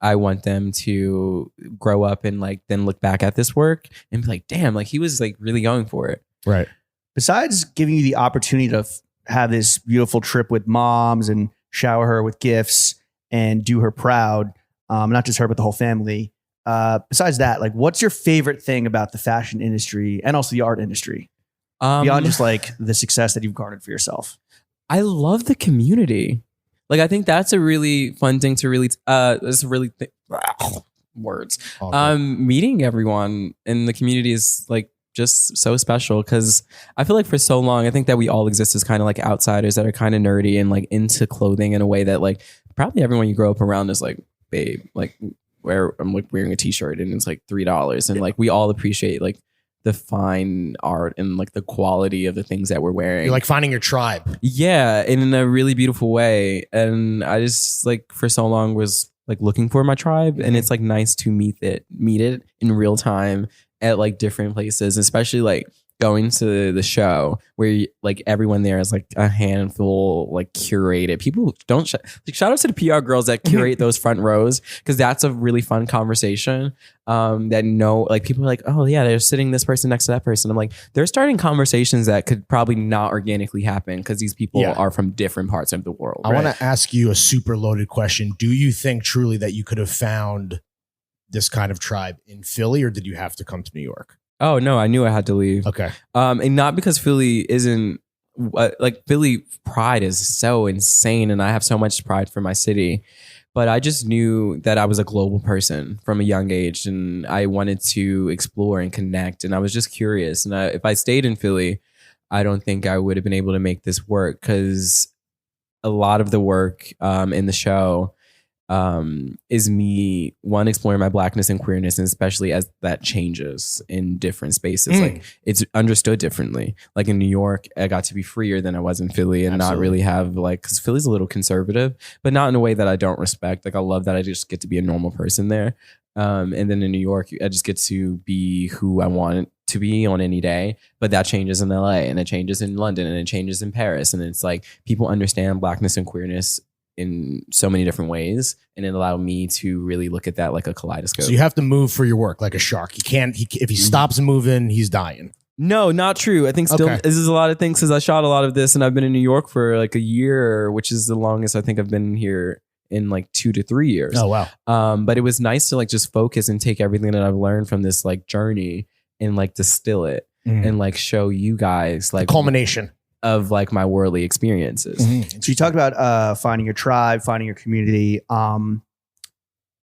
I want them to grow up and like then look back at this work and be like, damn, like he was like really going for it. Right. Besides giving you the opportunity to have this beautiful trip with moms and shower her with gifts and do her proud, not just her, but the whole family. Besides that, like what's your favorite thing about the fashion industry and also the art industry? Beyond just like the success that you've garnered for yourself. I love the community. Like I think that's a really fun thing to really words. Meeting everyone in the community is like just so special because I feel like for so long I think that we all exist as kind of like outsiders that are kind of nerdy and like into clothing in a way that like probably everyone you grow up around is like, babe, like where I'm like wearing a t-shirt and it's like $3 and like we all appreciate like the fine art and like the quality of the things that we're wearing. You're like finding your tribe. Yeah, in a really beautiful way. And I just like for so long was like looking for my tribe, and it's like nice to meet it in real time at like different places, especially like going to the show where like everyone there is like a handful like curated. People don't like shout out to the PR girls that curate those front rows because that's a really fun conversation. That know like people are like, oh yeah, they're sitting this person next to that person. I'm like, they're starting conversations that could probably not organically happen because these people are from different parts of the world. I want to ask you a super loaded question. Do you think truly that you could have found this kind of tribe in Philly, or did you have to come to New York? Oh no, I knew I had to leave. Okay. And not because Philly isn't like Philly pride is so insane and I have so much pride for my city, but I just knew that I was a global person from a young age and I wanted to explore and connect and I was just curious. And if I stayed in Philly, I don't think I would have been able to make this work because a lot of the work in the show is me exploring my blackness and queerness, and especially as that changes in different spaces. Like it's understood differently. Like in New York, I got to be freer than I was in Philly and not really have like, because Philly's a little conservative, but not in a way that I don't respect. Like I love that I just get to be a normal person there. And then in New York, I just get to be who I want to be on any day, but that changes in LA and it changes in London and it changes in Paris. And it's like people understand blackness and queerness in so many different ways, and it allowed me to really look at that like a kaleidoscope. So you have to move for your work like a shark. You can't. If he stops moving, he's dying. No, not true. I think still this is a lot of things because I shot a lot of this, and I've been in New York for like a year, which is the longest I think I've been here in like 2 to 3 years. Oh wow! But it was nice to like just focus and take everything that I've learned from this like journey and like distill it and like show you guys like the culmination of like my worldly experiences. So you talked about finding your tribe, finding your community. What's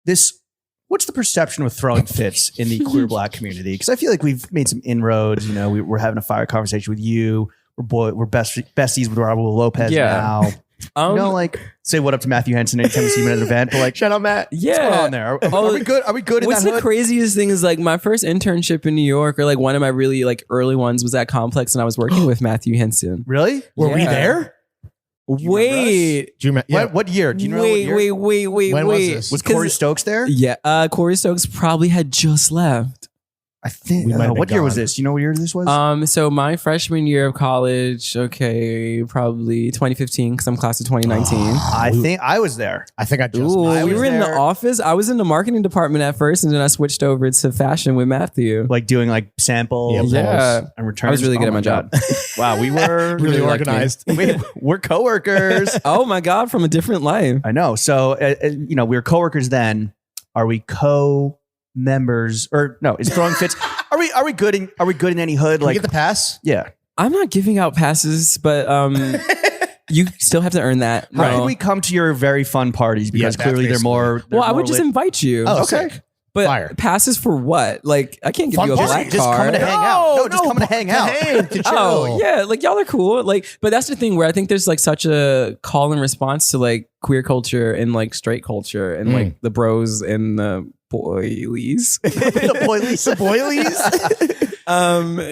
the perception of throwing fits in the queer Black community? Because I feel like we've made some inroads. You know, we're having a fire conversation with you. We're besties with Raul Lopez now. You know, like say what up to Matthew Henson anytime you see him at an event. But like, shout out Matt. Yeah, what's going on there? Are we good? Are we good? What's in that the hood? craziest thing is like my first internship in New York, or like one of my really like early ones, was at Complex, and I was working with Matthew Henson. Really? Were we there? Wait, Do you remember? What year? Do you know? What year? wait. When was this? Was Corey Stokes there? Yeah, Corey Stokes probably had just left. I think. We might have What been year was gone. this? You know what year this was? So my freshman year of college, okay, probably 2015 because I'm class of 2019. I think I was there. I think I just. Ooh, I we was were in the there. office. I was in the marketing department at first, and then I switched over to fashion with Matthew. Like doing like samples. Yeah. And returns. I was really good at my job. Wow, we were really liked me. organized. we're coworkers. Oh my God, from a different life. I know. So, you know, we were coworkers then. Are we co-members or no? Is throwing fits? Are we good in any hood? Can we get the pass? Yeah. I'm not giving out passes, but you still have to earn that. How can we come to your very fun parties? Because clearly they're more. Well, I would just invite you. Oh, okay. But Fire. passes for what? Like, I can't give Fun you a party. black just card. coming to hang out. No, just coming to hang out. To chill. Oh yeah, like y'all are cool. Like, but that's the thing where I think there's like such a call and response to like queer culture and like straight culture and like the bros and the boilies. The boilies.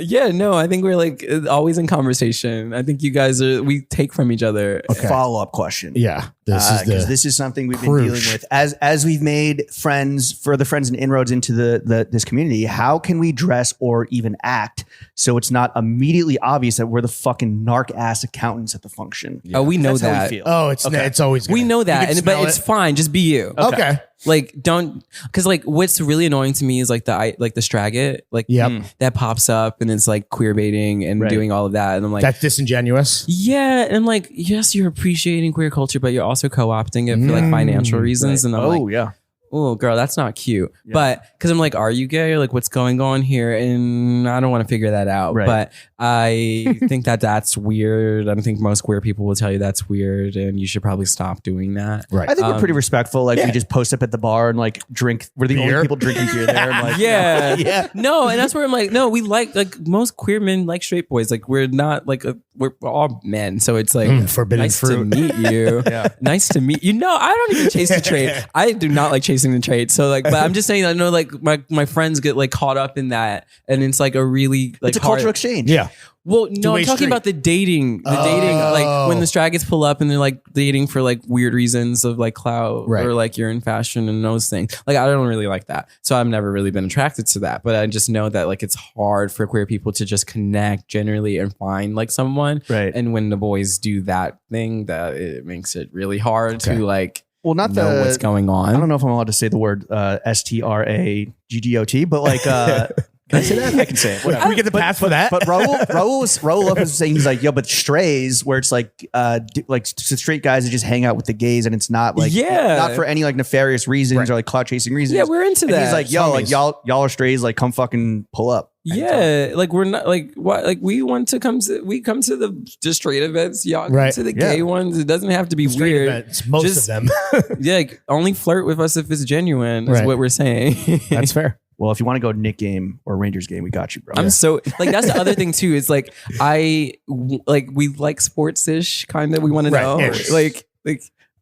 Yeah, no, I think we're like always in conversation. I think you guys we take from each other. Okay. Follow-up question. Yeah. This is something we've been dealing with as we've made further friends and inroads into this community. How can we dress or even act so it's not immediately obvious that we're the fucking narc ass accountants at the function? Yeah. Oh, we know That's that. How we feel. Oh, it's always we know that, but it's fine. Just be you. Okay. Like don't, because like what's really annoying to me is like the straggit, like that pops up and it's like queer baiting and doing all of that, and I'm like, that's disingenuous. Yeah, and I'm like, yes, you're appreciating queer culture, but you're also co-opting it for like financial reasons, and I'm like, oh girl, that's not cute. Yeah. But because I'm like, are you gay? Or like, what's going on here? And I don't want to figure that out. Right. But I think that's weird. I don't think most queer people will tell you that's weird, and you should probably stop doing that. Right. I think we're pretty respectful. Like we just post up at the bar and like drink. We're the only people drinking beer there. I'm like, yeah. No, and that's where I'm like, no, we like most queer men like straight boys. Like we're not like we're all men, so it's like forbidden nice fruit. to meet you. Nice to meet you. No, I don't even chase the trait. I do not like chasing the trait. So like, but I'm just saying, I know like my friends get like caught up in that, and it's like a really like it's a cultural exchange. Yeah. Well, no, I'm talking about the dating. Dating, like when the straggots pull up and they're like dating for like weird reasons of like clout or like you're in fashion and those things. Like I don't really like that. So I've never really been attracted to that. But I just know that like it's hard for queer people to just connect generally and find like someone. Right. And when the boys do that thing, that it makes it really hard to like know what's going on. I don't know if I'm allowed to say the word STRAGGOT, but like can I say that? I can say it. Can we get the pass for that? But Raul was saying, he's like, yo, but strays, where it's like straight guys that just hang out with the gays, and it's not like not for any like nefarious reasons or like clout chasing reasons. Yeah, we're into that. He's like, yo, like y'all are strays, like come fucking pull up. Yeah, like we're not like what like we come to the straight events, y'all come to the gay ones. It doesn't have to be straight weird. Events, most of them. Yeah, like, only flirt with us if it's genuine. Is what we're saying. That's fair. Well, if you want to go Knick game or Rangers game, we got you, bro. I'm so like that's the other thing too. It's like we like sports-ish kind of. We want to know like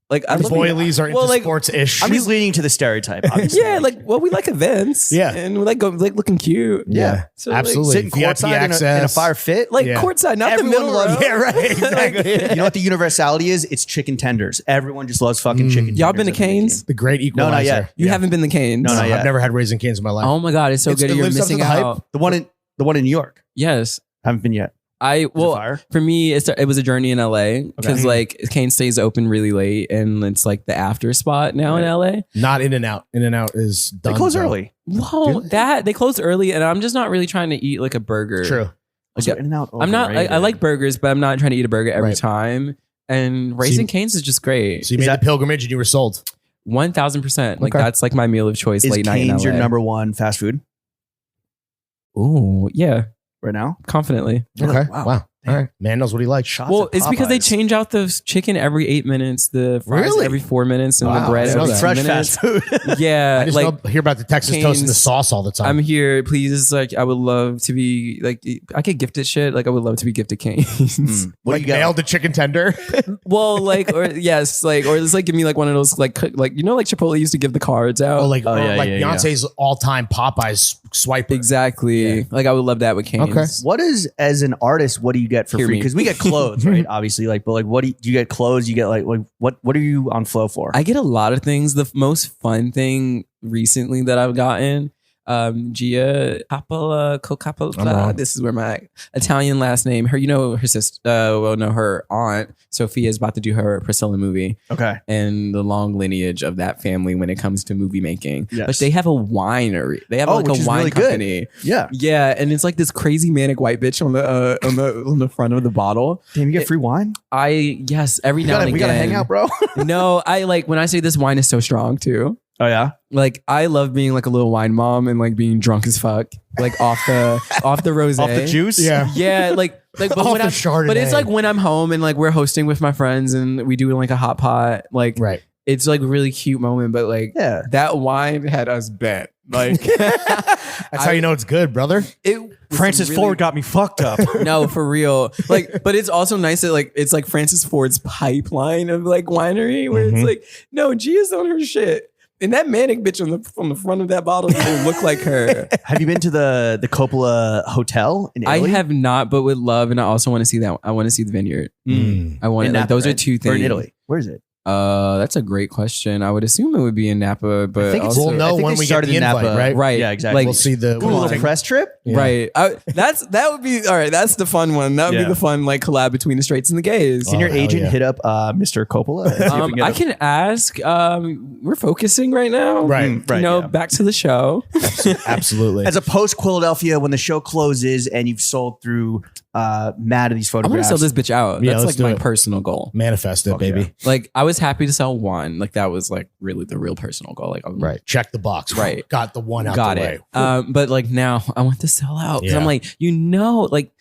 the boilies are into sports-ish. I'm just leaning to the stereotype. Obviously. Yeah, like we like events. Yeah, and we like looking cute. Yeah, so, absolutely. Sitting courtside in a fire fit, like courtside, not everyone the middle row. Yeah, right. Exactly. You know what the universality is? It's chicken tenders. Everyone just loves fucking chicken tenders. Y'all been to Cane's? The great equalizer. No, not yet. You haven't been to Cane's? No, not yet. I've never had Raising Cane's in my life. Oh my god, it's so good. You're missing out. The one in New York. Yes, haven't been yet. For me, it was a journey in LA because like Cane stays open really late and it's like the after spot now in LA. Not In-N-Out. In-N-Out is done. They close early. Well, they close early, and I'm just not really trying to eat like a burger. True. Like, I'm not. I like burgers, but I'm not trying to eat a burger every time. And Raising Cane's is just great. So you made the pilgrimage and you were sold. 1,000%. Like that's like my meal of choice late night in LA. Is Cane's your number one fast food? Ooh, yeah. Right now? Confidently. Okay. Wow. All right. Man knows what he likes. Well, it's because they change out the chicken every 8 minutes, the fries every 4 minutes, and the bread every fresh 10 minutes. fast food. Yeah. I just hear about the Texas toast and the sauce all the time. I'm here. Please, like, I would love to be, like, I get gifted shit. Like, I would love to be gifted Cane's. What like, nailed the chicken tender? Well, like, or yes, like, or it's like, give me like one of those, like, you know, like Chipotle used to give the cards out. Oh, like Beyonce's all-time Popeyes swiper. Exactly. Yeah. Like, I would love that with Cane's. Okay. What is, as an artist, what do you get for free? Because we get clothes, right? Obviously, like, but like, what do you get clothes? You get like what are you on flow for? I get a lot of things. The most fun thing recently that I've gotten, Gia Coppola. This is where my Italian last name. Her, you know, her sister. Her aunt Sophia is about to do her Priscilla movie. Okay, and the long lineage of that family when it comes to movie making. Yes. But they have a winery. They have like a wine really company. Good. Yeah, and it's like this crazy manic white bitch on the front of the bottle. Damn, you get free wine? Yes, every now and again. We gotta hang out, bro. No, I like when I say this wine is so strong too. Oh yeah. Like I love being like a little wine mom and like being drunk as fuck, like off the rosé, off the juice. Yeah, like but Off when the I'm, Chardonnay. but it's like when I'm home and like we're hosting with my friends and we do like a hot pot, like right. It's like a really cute moment, but like that wine had us bent. Like that's how you know it's good, brother. Francis Ford got me fucked up. No, for real. Like, but it's also nice that like it's like Francis Ford's pipeline of like winery where it's like, no, G is on her shit. And that manic bitch on the front of that bottle will look like her. Have you been to the Coppola Hotel in Italy? I have not, but would love, and I also want to see that. I want to see the vineyard. I want in like, Napa, those right? are two things. Or in Italy. Where is it? That's a great question. I would assume it would be in Napa, but I think also, we'll know when we get the invite, right? Right. Yeah, exactly. Like, we'll see the a little press trip. Yeah. Right. That would be all right. That's the fun one. That would be the fun like collab between the straights and the gays. Can your agent hit up Mr. Coppola? I can ask. We're focusing right now. Right. You know, back to the show. Absolutely. As a post Quiladelphia, when the show closes and you've sold through mad of these I want to photographs. sell this bitch out. Yeah, That's let's like do my it. personal goal. Manifest it, baby. yeah. Like I was happy to sell one. Like that was like really the real personal goal. Like Right. Check the box. Right. Got the one out got the it. way. But like now I want to sell out because I'm like, you know, like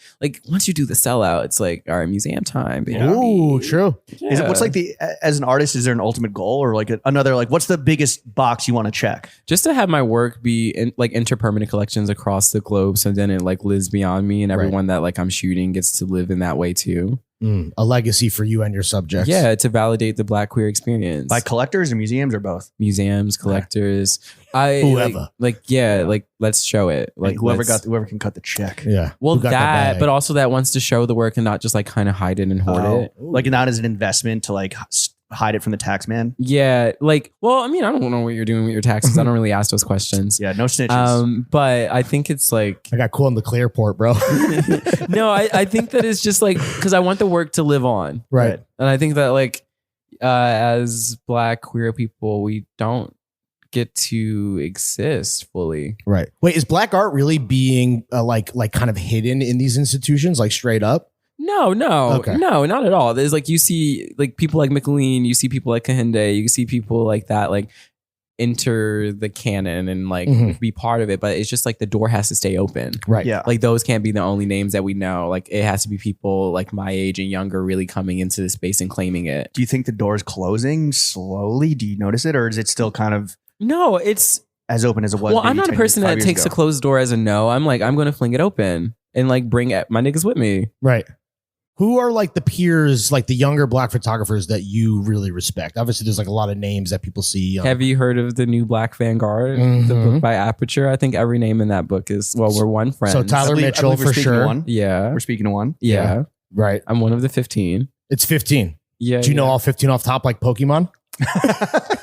once you do the sellout, it's like all right, museum time. Baby. Ooh, true. Is it what's like as an artist? Is there an ultimate goal or like another like what's the biggest box you want to check? Just to have my work be in like interpermanent collections across the globe, so then it like lives beyond me, and everyone that like I'm shooting gets to live in that way too. A legacy for you and your subjects. Yeah, to validate the Black queer experience By collectors and museums or both? museums, collectors. Whoever. Like let's show it. Like whoever can cut the check. Yeah. Well, Who got that, bag? but also that wants to show the work and not just like kind of hide it and hoard it. Like not as an investment to like hide it from the tax man. Yeah, like, well, I mean, I don't know what you're doing with your taxes. I don't really ask those questions. Yeah, no snitches. But I think it's like, I got cool in the Clearport, bro. no, I think that it's just like, because I want the work to live on. Right. And I think that like, as Black queer people, we don't get to exist fully. Right. Wait, is Black art really being like kind of hidden in these institutions, like straight up? No, Okay. no, not at all. There's like, you see like people like McLean, you see people like Kahinde, you see people like that, like enter the canon and like be part of it. But it's just like the door has to stay open. Right. Yeah. Like those can't be the only names that we know. Like it has to be people like my age and younger really coming into the space and claiming it. Do you think the door's closing slowly? Do you notice it or is it still kind of No, it's as open as it was? well, I'm not a person that takes ago? a closed door as a no. I'm like, I'm going to fling it open and like bring my niggas with me. Right. Who are like the peers, like the younger Black photographers that you really respect? Obviously, there's like a lot of names that people see. Have you heard of the new Black Vanguard, the book by Aperture? I think every name in that book is, well, we're one friend. So Tyler Mitchell for sure. Yeah. We're speaking to one. Yeah. Right. I'm one of the 15. It's 15. Yeah. Do you know all 15 off top like Pokemon?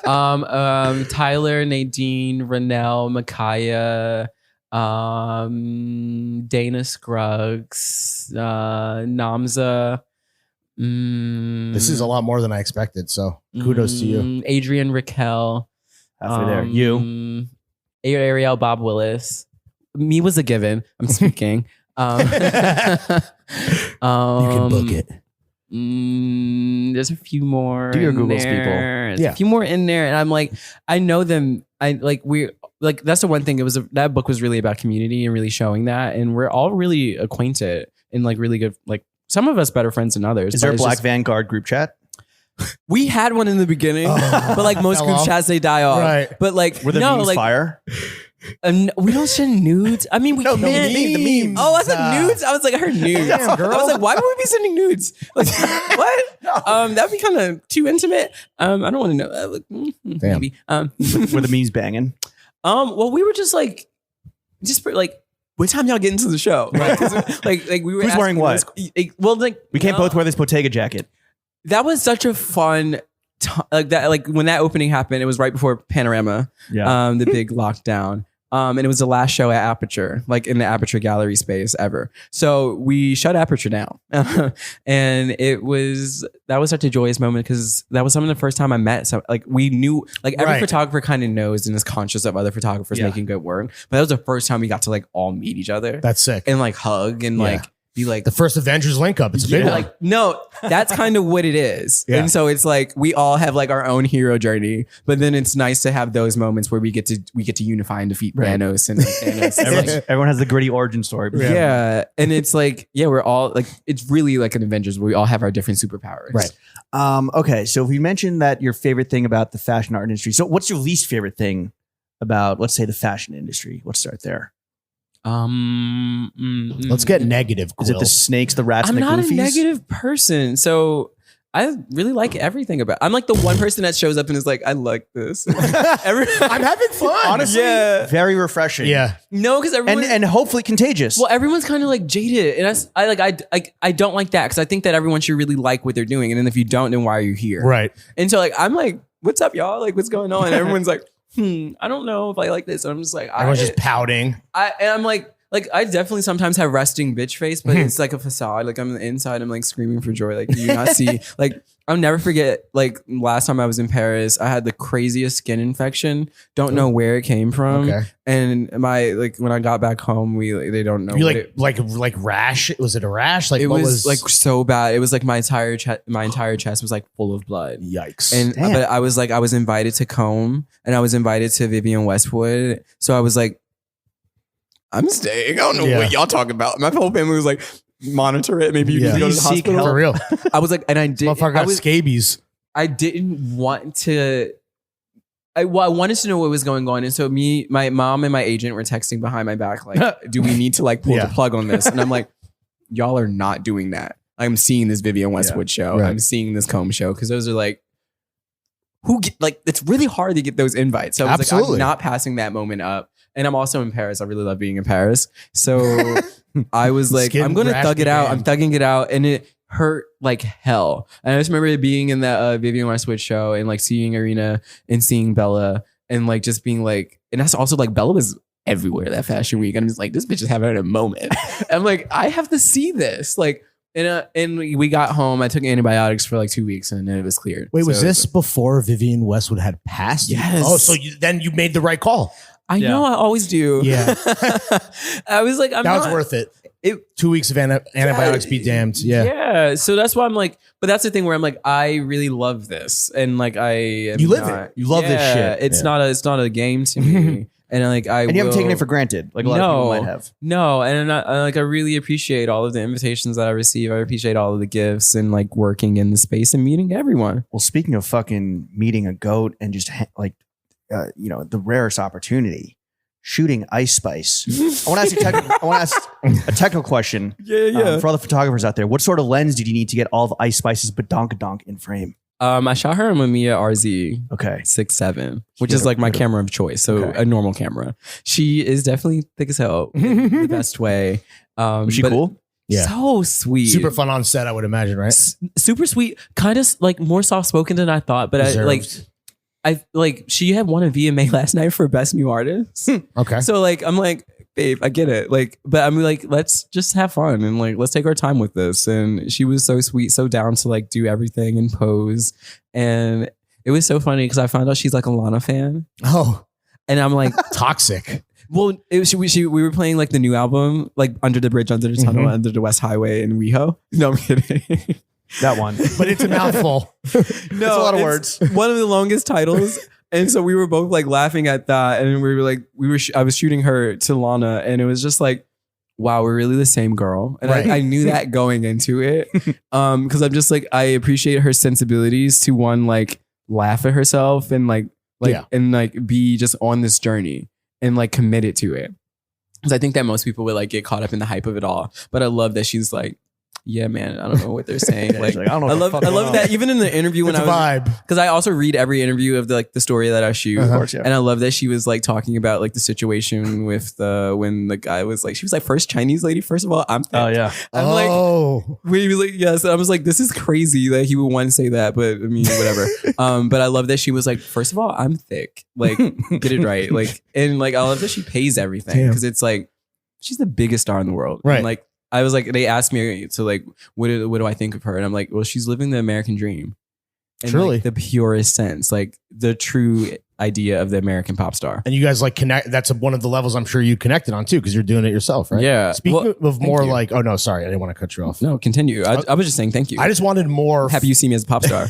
Tyler, Nadine, Renelle, Micaiah, Dana Scruggs, Namza. This is a lot more than I expected. So kudos to you. Adrian Raquel. Halfway there. You. Ariel Bob Willis. Me was a given. I'm speaking. You can book it. There's a few more. Do your in Googles, there. people. There's Yeah. a few more in there, and I'm like, I know them. That's the one thing. That book was really about community and really showing that, and we're all really acquainted and like really good. Like some of us better friends than others. Is there a Black Vanguard group chat? We had one in the beginning, but like most Fell group off. chats, they die off. Right. But like, Were the no, memes like, fire? we don't send nudes. I mean, we can't. the memes. Oh, I said nudes. I was like, I heard nudes. Damn, girl. I was like, why would we be sending nudes? Like, what? That'd be kind of too intimate. I don't want to know. Damn. Maybe. Were the memes banging? Well, we were just like, what time y'all get into the show? Right? 'Cause, like we were. Who's asking wearing what? Well, like We can't both wear this Bottega jacket. that was such a fun. Like that, like when that opening happened, it was right before Panorama, Yeah. the big lockdown. And it was the last show at Aperture, like in the Aperture Gallery space ever. So we shut Aperture down. And that was such a joyous moment because that was some of the first time I met. So like we knew, like every Right. photographer kind of knows and is conscious of other photographers Yeah. making good work. But that was the first time we got to like all meet each other That's sick. and like hug and Yeah. like be like the first Avengers link up. It's a big one. Like, no, that's kind of what it is. Yeah. And so it's like we all have like our own hero journey, but then it's nice to have those moments where we get to unify and defeat Thanos and Thanos. Everyone has the gritty origin story. Yeah. And it's like, we're all like, it's really like an Avengers where we all have our different superpowers. Right. Okay, so we mentioned that your favorite thing about the fashion art industry. So what's your least favorite thing about, let's say, the fashion industry? Let's start there. Let's get negative. Is it the snakes, the rats, and the goofies? I'm not a negative person, so I really like everything about. I'm like the one person that shows up and is like, I like this. I'm having fun. Honestly, very refreshing. Yeah. No, because everyone and hopefully contagious. Well, everyone's kind of like jaded, and I don't like that because I think that everyone should really like what they're doing, and then if you don't, then why are you here? Right. And so like I'm like, what's up, y'all? Like, what's going on? And everyone's like, I don't know if I like this. And I'm just like, everyone's just pouting. And I'm like I definitely sometimes have resting bitch face, but it's like a facade. Like I'm on the inside, I'm like screaming for joy. Like, do you not see? Like, I'll never forget. Like last time I was in Paris, I had the craziest skin infection. Don't know where it came from. Okay. And when I got back home, they don't know. You like rash? Was it a rash? Like it what was like so bad. It was like my entire chest was like full of blood. Yikes! But I was invited to Comb and I was invited to Vivienne Westwood. So I was like, I'm staying. I don't know what y'all talking about. My whole family was like, monitor it. Maybe you need to go to the hospital. For real. I was like, and I did. Motherfucker got scabies. I didn't want to. I wanted to know what was going on, and so my mom and my agent were texting behind my back, like, "Do we need to like pull the plug on this?" And I'm like, "Y'all are not doing that. I'm seeing this Vivienne Westwood show. Right. I'm seeing this Comb show because those are like." It's really hard to get those invites. So I was like, I'm not passing that moment up. And I'm also in Paris. I really love being in Paris. So I was like, I'm going to thug it out. I'm thugging it out. And it hurt like hell. And I just remember being in that Vivienne Westwood show and like seeing Irina and seeing Bella and like just being like, and that's also like Bella was everywhere that fashion week. And I'm just like, this bitch is having a moment. I'm like, I have to see this. Like, and we got home. I took antibiotics for like 2 weeks and then it was cleared. Wait, was this before Vivienne Westwood had passed? Yes. Oh, so then you made the right call. I know, I always do. Yeah. I was like, that was worth it. 2 weeks of antibiotics be damned. Yeah. Yeah. So that's why I'm like, but that's the thing where I'm like, I really love this. And like, you live it. You love this shit. It's not a game to me. And like, and you haven't taken it for granted, like a lot of people might have. No, and I really appreciate all of the invitations that I receive. I appreciate all of the gifts and like working in the space and meeting everyone. Well, speaking of fucking meeting a goat and just like, the rarest opportunity, shooting Ice Spice. I want to ask a technical question. Yeah. For all the photographers out there, what sort of lens did you need to get all the Ice Spices badonkadonk in frame? I shot her on Mamiya RZ. Okay. 6.7, which is like my camera of choice. So a normal camera. She is definitely thick as hell in the best way. Was she cool? Yeah. So sweet. Super fun on set, I would imagine, right? Super sweet. Kind of like more soft spoken than I thought, but I she had won a VMA last night for Best New Artist. Okay. So like I'm like, babe, I get it. Like, but I'm like, let's just have fun and like let's take our time with this. And she was so sweet, so down to like do everything and pose. And it was so funny because I found out she's like a Lana fan. Oh. And I'm like toxic. Well, we were playing like the new album, like Under the Bridge, Under the Tunnel, Under the West Highway in WeHo. No, I'm kidding. That one. But it's a mouthful. No, it's a lot of words. One of the longest titles. And so we were both like laughing at that. And we were like, I was shooting her to Lana and it was just like, wow, we're really the same girl. And I knew that going into it. Cause I'm just like, I appreciate her sensibilities to like laugh at herself and and be just on this journey and like committed to it. Cause I think that most people would like get caught up in the hype of it all. But I love that she's like, yeah, man, I don't know what they're saying. Like, I love that even in the interview when because I also read every interview of the story that I shoot, and I love that she was like talking about like the situation with when the guy was like, she was like, first Chinese lady, first of all, I'm thick. Oh yeah, I'm like, we was like, yes, and I was like, this is crazy that he would want to say that, but I mean, whatever. But I love that she was like, first of all, I'm thick, like get it right, like, and like I love that she pays everything because it's like she's the biggest star in the world, right? And, like. I was like, they asked me to like, what do I think of her? And I'm like, well, she's living the American dream. In truly. Like, the purest sense, like the true idea of the American pop star. And you guys like connect. That's one of the levels I'm sure you connected on too, because you're doing it yourself, right? Yeah. Speaking of more like, oh no, sorry, I didn't want to cut you off. No, continue. I was just saying thank you. I just wanted more. Happy you see me as a pop star.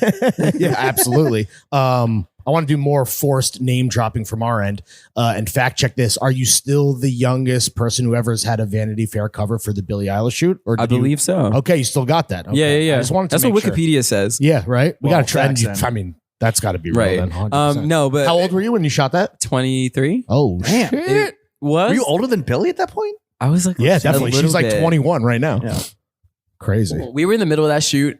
Yeah, absolutely. I want to do more forced name dropping from our end. And fact check this: are you still the youngest person who ever has had a Vanity Fair cover for the Billie Eilish shoot? Or I believe so. Okay, you still got that. Okay. Yeah. I just wanted to That's what Wikipedia says. Yeah, right. We got to try. facts then. That's got to be real Right. then. 100%. No, but how old were you when you shot that? 23. Oh, Damn. shit. Was Were you older than Billy at that point? I was like, Yeah, a definitely. She's little like bit. 21 right now. Yeah. Crazy. We were in the middle of that shoot,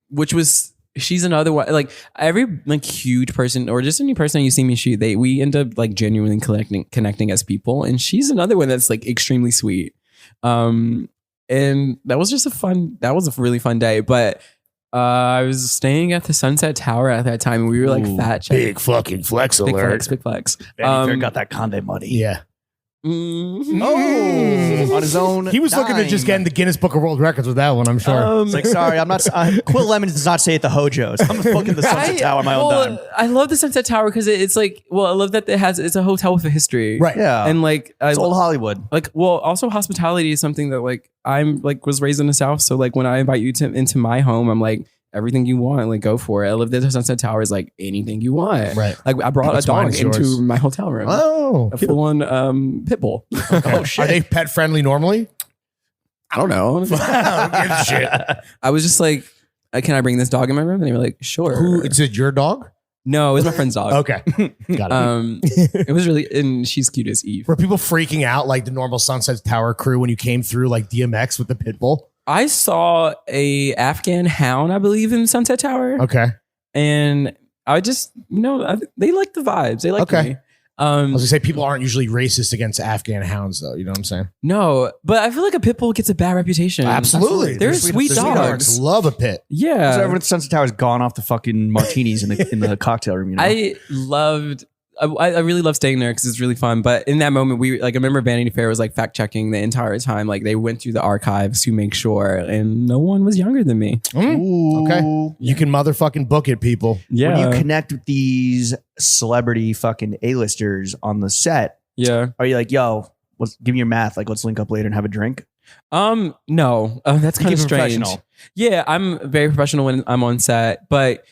which was she's another one. Like every like huge person or just any person you see me shoot, we end up like genuinely connecting as people, and she's another one that's like extremely sweet. And that was just that was a really fun day. But I was staying at the Sunset Tower at that time, and we were like fat checking. Big fucking flex Big alert. Big flex. Vanity Fair got that Conde money. Yeah. On his own. He was looking to just get in the Guinness Book of World Records with that one, I'm sure. It's like, sorry, I'm not. Quil Lemons does not stay at the Hojos. I'm booking the Sunset Tower on my own dime. I love the Sunset Tower because it's like, I love that it's a hotel with a history, Right. Yeah, and like it's old Hollywood. Like, also hospitality is something that like I'm like was raised in the South, so like when I invite you into my home, I'm like, everything you want, like go for it. I love that the Sunset Tower is like anything you want. Right. Like I brought What's a mine dog is yours. into my hotel room. Oh. A full-on pit bull. Oh, shit. Are they pet friendly normally? I don't know. Who gives a shit? I was just like, can I bring this dog in my room? And they were like, sure. Is it your dog? No, it was my friend's dog. Okay. Got it. It was really, and she's cute as Eve. Were people freaking out like the normal Sunset Tower crew when you came through like DMX with the pit bull? I saw a Afghan hound, I believe, in Sunset Tower. Okay. And I just, they like the vibes. They like me. I was gonna say people aren't usually racist against Afghan hounds, though. You know what I'm saying? No, but I feel like a pit bull gets a bad reputation. Absolutely. They're sweet dogs. Love a pit. Yeah. So everyone at the Sunset Tower has gone off the fucking martinis in the cocktail room. You know? I really love staying there because it's really fun. But in that moment, I remember Vanity Fair was like fact checking the entire time. Like they went through the archives to make sure, and no one was younger than me. Ooh. Okay. You can motherfucking book it, people. Yeah. When you connect with these celebrity fucking A-listers on the set, Yeah. are you like, yo, give me your math. Like, let's link up later and have a drink? No. That's kind of strange. Professional. Yeah, I'm very professional when I'm on set, but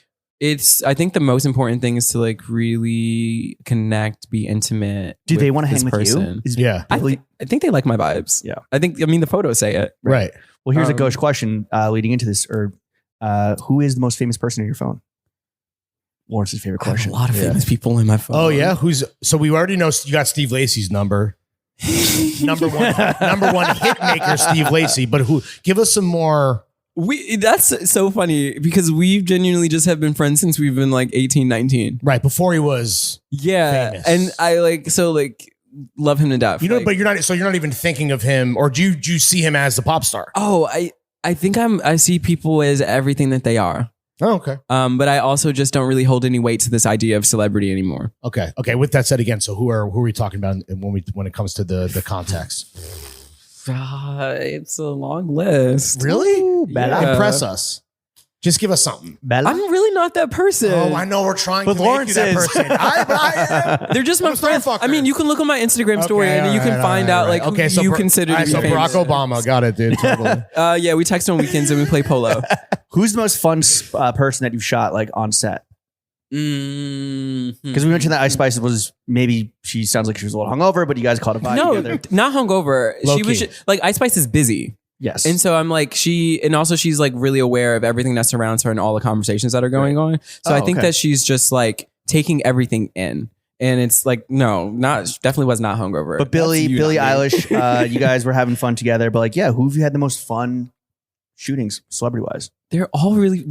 I think the most important thing is to like really connect, be intimate. Do they want to this hang with person. you? Yeah. I think they like my vibes. Yeah. I mean, the photos say it. Right. Well, here's a gauche question leading into this. Who is the most famous person in your phone? Lawrence's favorite I have question. a lot of famous people in my phone. Oh yeah. So we already know you got Steve Lacy's number. number one hit maker, Steve Lacy. But give us some more. That's so funny because we genuinely just have been friends since we've been like 18, 19. Right. Before he was famous. And I love him to death. But you're not even thinking of him, or do you see him as the pop star? Oh, I think I see people as everything that they are. Oh, okay. But I also just don't really hold any weight to this idea of celebrity anymore. Okay. With that said, again, so who are we talking about when it comes to the context? It's a long list. Really? Yeah. Impress us. Just give us something. Bella? I'm really not that person. Oh, I know we're trying But to Lawrence make you that person. They're just my friends. fucker. I mean, you can look on my Instagram story and you can find out like who you consider to be famous. Barack Obama. Got it, dude. Totally. Yeah, we text on weekends and we play polo. Who's the most fun person that you've shot like on set? Because we mentioned that Ice Spice was maybe she sounds like she was a little hungover, but you guys caught a vibe together. Not hungover. Low she was like Ice Spice is busy. Yes. And so I'm like, she's like really aware of everything that surrounds her and all the conversations that are going on. So I think that she's just like taking everything in. And it's like, definitely was not hungover. But Billie Eilish, you guys were having fun together. But like, who have you had the most fun shootings celebrity wise? They're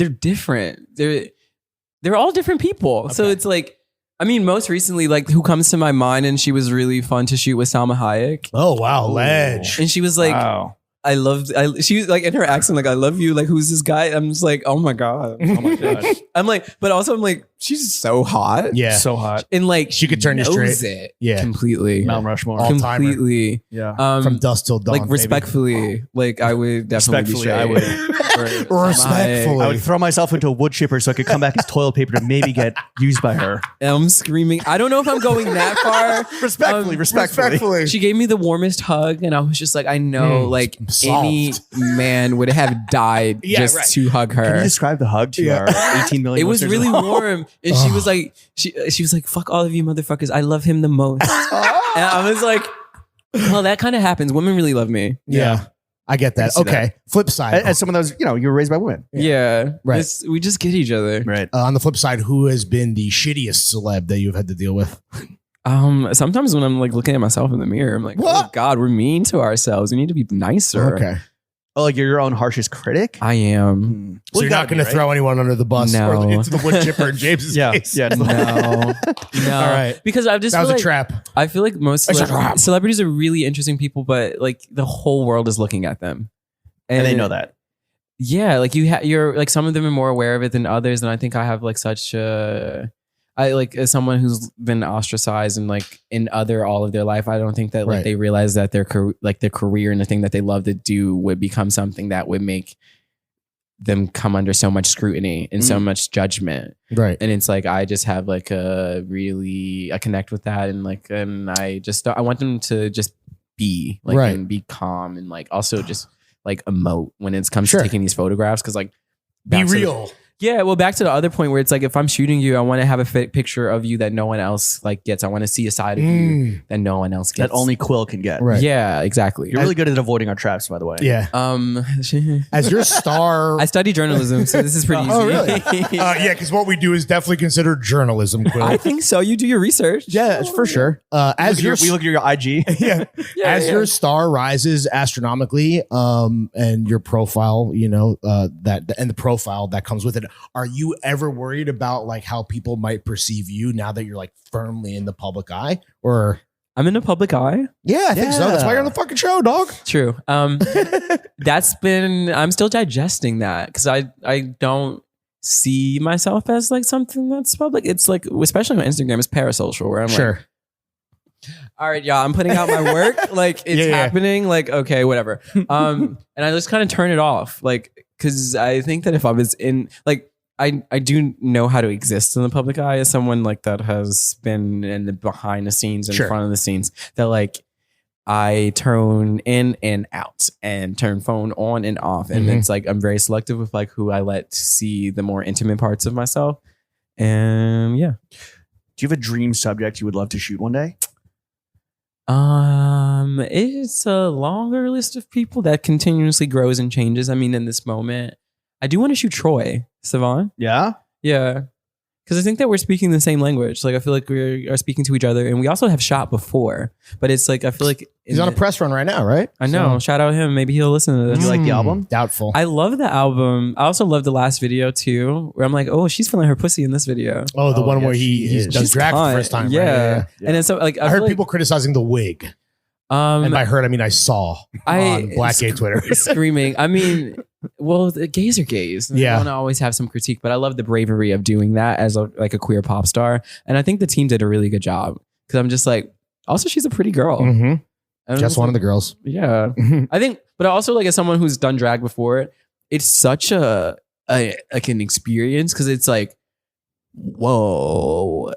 different. They're all different people. Okay. So it's like, I mean, most recently, like who comes to my mind and she was really fun to shoot with Salma Hayek. Oh, wow. Ledge. And she was like, she was like in her accent, like, I love you. Like, who's this guy? I'm just like, oh my God. Oh my God. I'm like, but also I'm like, she's so hot. Yeah. So hot. And like, She could turn you knows straight. it. Yeah. Completely. Mount Rushmore. All-timer. Completely. Yeah. From dusk till dawn. Like, respectfully, like, I would definitely be Respectfully, I straight. would. Respectfully. I would throw myself into a wood chipper so I could come back as toilet paper to maybe get used by her. I'm screaming. I don't know if I'm going that far. Respectfully. She gave me the warmest hug, and I was just like, I know, like soft. any man would have died just to hug her. Can you describe the hug to our 18 million It was listeners? really warm, and she was like, she was like, "Fuck all of you motherfuckers, I love him the most." And I was like, "Well, that kind of happens. Women really love me." Yeah. I get that. see Okay. Flip side. As someone that was, you were raised by women. Yeah, Right. We just get each other. Right. On the flip side, who has been the shittiest celeb that you've had to deal with? Sometimes when I'm like looking at myself in the mirror, I'm like, "Oh What? God, we're mean to ourselves. We need to be nicer." Okay. Oh, like you're your own harshest critic? I am. So Well, you're not going to throw anyone under the bus No. or into the wood chipper in James's Yeah. case. Yeah. No, no. All right. Because I just That was feel a like, trap. I feel like most It's a trap. celebrities are really interesting people, but like the whole world is looking at them, And they know that. Yeah, like you're like some of them are more aware of it than others, and I think I have like such I like as someone who's been ostracized and like in all of their life, I don't think that like Right. they realize that their career and the thing that they love to do would become something that would make them come under so much scrutiny and so much judgment. Right. And it's like I just have like I connect with that, and I want them to just be like Right. and be calm, and like also just like emote when it comes Sure. to taking these photographs, because like Be back to the- real. yeah, well, back to the other point where it's like if I'm shooting you, I want to have a picture of you that no one else like gets. I want to see a side of you that no one else gets. That only Quil can get. Right. Yeah, exactly. You're really good at avoiding our traps, by the way. Yeah. As your star. I study journalism, so this is pretty easy. Oh, really? Yeah, because what we do is definitely considered journalism, Quil. I think so. You do your research. Yeah, for sure. As your We look at your IG. as your star rises astronomically, and your profile, that and the profile that comes with it, are you ever worried about like how people might perceive you now that you're like firmly in the public eye? Or I'm in the public eye. yeah, I think so. That's why you're on the fucking show, dog. True. I'm still digesting that because I don't see myself as like something that's public. It's like, especially on Instagram, it's parasocial where I'm like, all right, y'all, I'm putting out my work. Like it's happening. Like, okay, whatever. And I just kind of turn it off. Like, cause I think that if I was in like, I do know how to exist in the public eye as someone like that has been in the behind the scenes and in front of the scenes, that like I turn in and out and turn phone on and off. And it's like, I'm very selective with like who I let see the more intimate parts of myself. And yeah. Do you have a dream subject you would love to shoot one day? It's a longer list of people that continuously grows and changes. I mean, in this moment, I do want to shoot Troy Sivan. Yeah. Yeah. Because I think that we're speaking the same language. Like, I feel like we are speaking to each other, and we also have shot before. But it's like, I feel like He's on a press run right now, right? I know. Shout out him. Maybe he'll listen to this. Do you like the album? Doubtful. I love the album. I also love the last video too, where I'm like, oh, she's feeling her pussy in this video. the one yeah, where she he is. does She's drag for the hot. first time. Yeah. Right? And it's so like I heard people criticizing the wig. And by heard, I mean I saw on Black Gay Twitter. screaming. I mean, well, the gays are gays. Yeah. I want to always have some critique, but I love the bravery of doing that as a queer pop star. And I think the team did a really good job, because I'm just like, also she's a pretty girl. Mm-hmm. And Just one of the girls. Yeah. I think, but also like as someone who's done drag before, it's such like an experience, because it's like, whoa,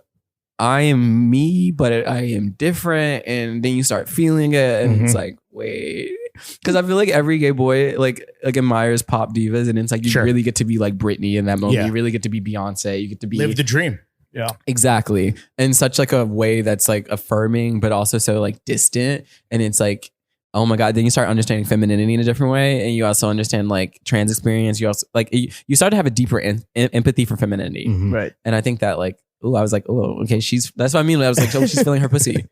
I am me, but I am different. And then you start feeling it, and it's like, wait. Because I feel like every gay boy like admires pop divas, and it's like you really get to be like Britney in that moment. Yeah. You really get to be Beyonce. You get to be Live the dream. Yeah. Exactly. In such like a way that's like affirming, but also so like distant. And it's like, oh my God. Then you start understanding femininity in a different way. And you also understand like trans experience. You also like, you start to have a deeper empathy for femininity. Right. And I think that like, I was like, oh, okay. That's what I mean. I was like, oh, she's feeling her pussy.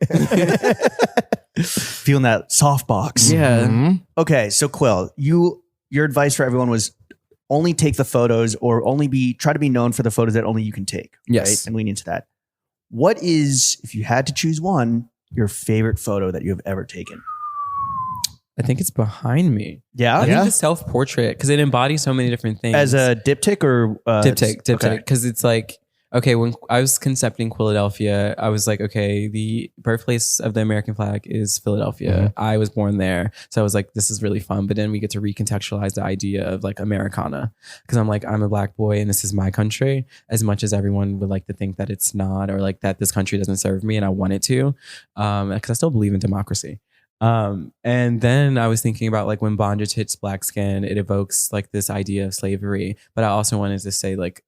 Feeling that soft box. Yeah. Okay. So Quil, your advice for everyone was only take the photos, or try to be known for the photos that only you can take. Yes. Right? And lean into that. What is, if you had to choose one, your favorite photo that you have ever taken? I think it's behind me. Yeah. I think the self-portrait, because it embodies so many different things. As a diptych or diptych, because it's like, okay, when I was concepting Quiladelphia, I was like, okay, the birthplace of the American flag is Philadelphia. Mm-hmm. I was born there. So I was like, this is really fun. But then we get to recontextualize the idea of like Americana. Because I'm like, I'm a black boy and this is my country, as much as everyone would like to think that it's not, or like that this country doesn't serve me and I want it to. Because I still believe in democracy. And then I was thinking about like when bondage hits black skin, it evokes like this idea of slavery. But I also wanted to say like,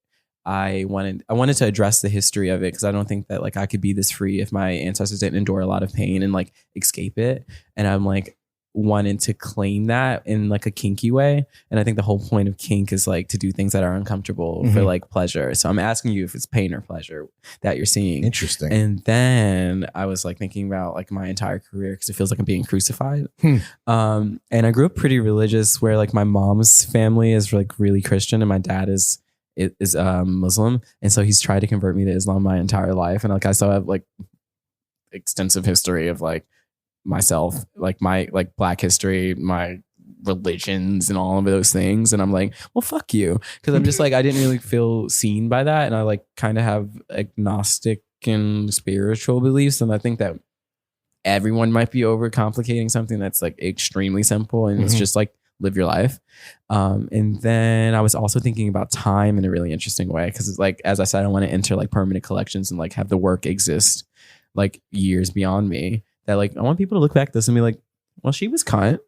I wanted to address the history of it, because I don't think that like I could be this free if my ancestors didn't endure a lot of pain and like escape it. And I'm like wanting to claim that in like a kinky way. And I think the whole point of kink is like to do things that are uncomfortable for like pleasure. So I'm asking you if it's pain or pleasure that you're seeing. Interesting. And then I was like thinking about like my entire career, because it feels like I'm being crucified. And I grew up pretty religious, where like my mom's family is like really Christian and my dad is Muslim, and so he's tried to convert me to Islam my entire life, and like I still have like extensive history of like myself, like my like black history, my religions and all of those things, and I'm like, well, fuck you, because I'm just like I didn't really feel seen by that, and I like kind of have agnostic and spiritual beliefs, and I think that everyone might be overcomplicating something that's like extremely simple, and it's just like live your life. And then I was also thinking about time in a really interesting way, because it's like, as I said, I want to enter like permanent collections and like have the work exist like years beyond me, that like I want people to look back at this and be like, well, she was cunt.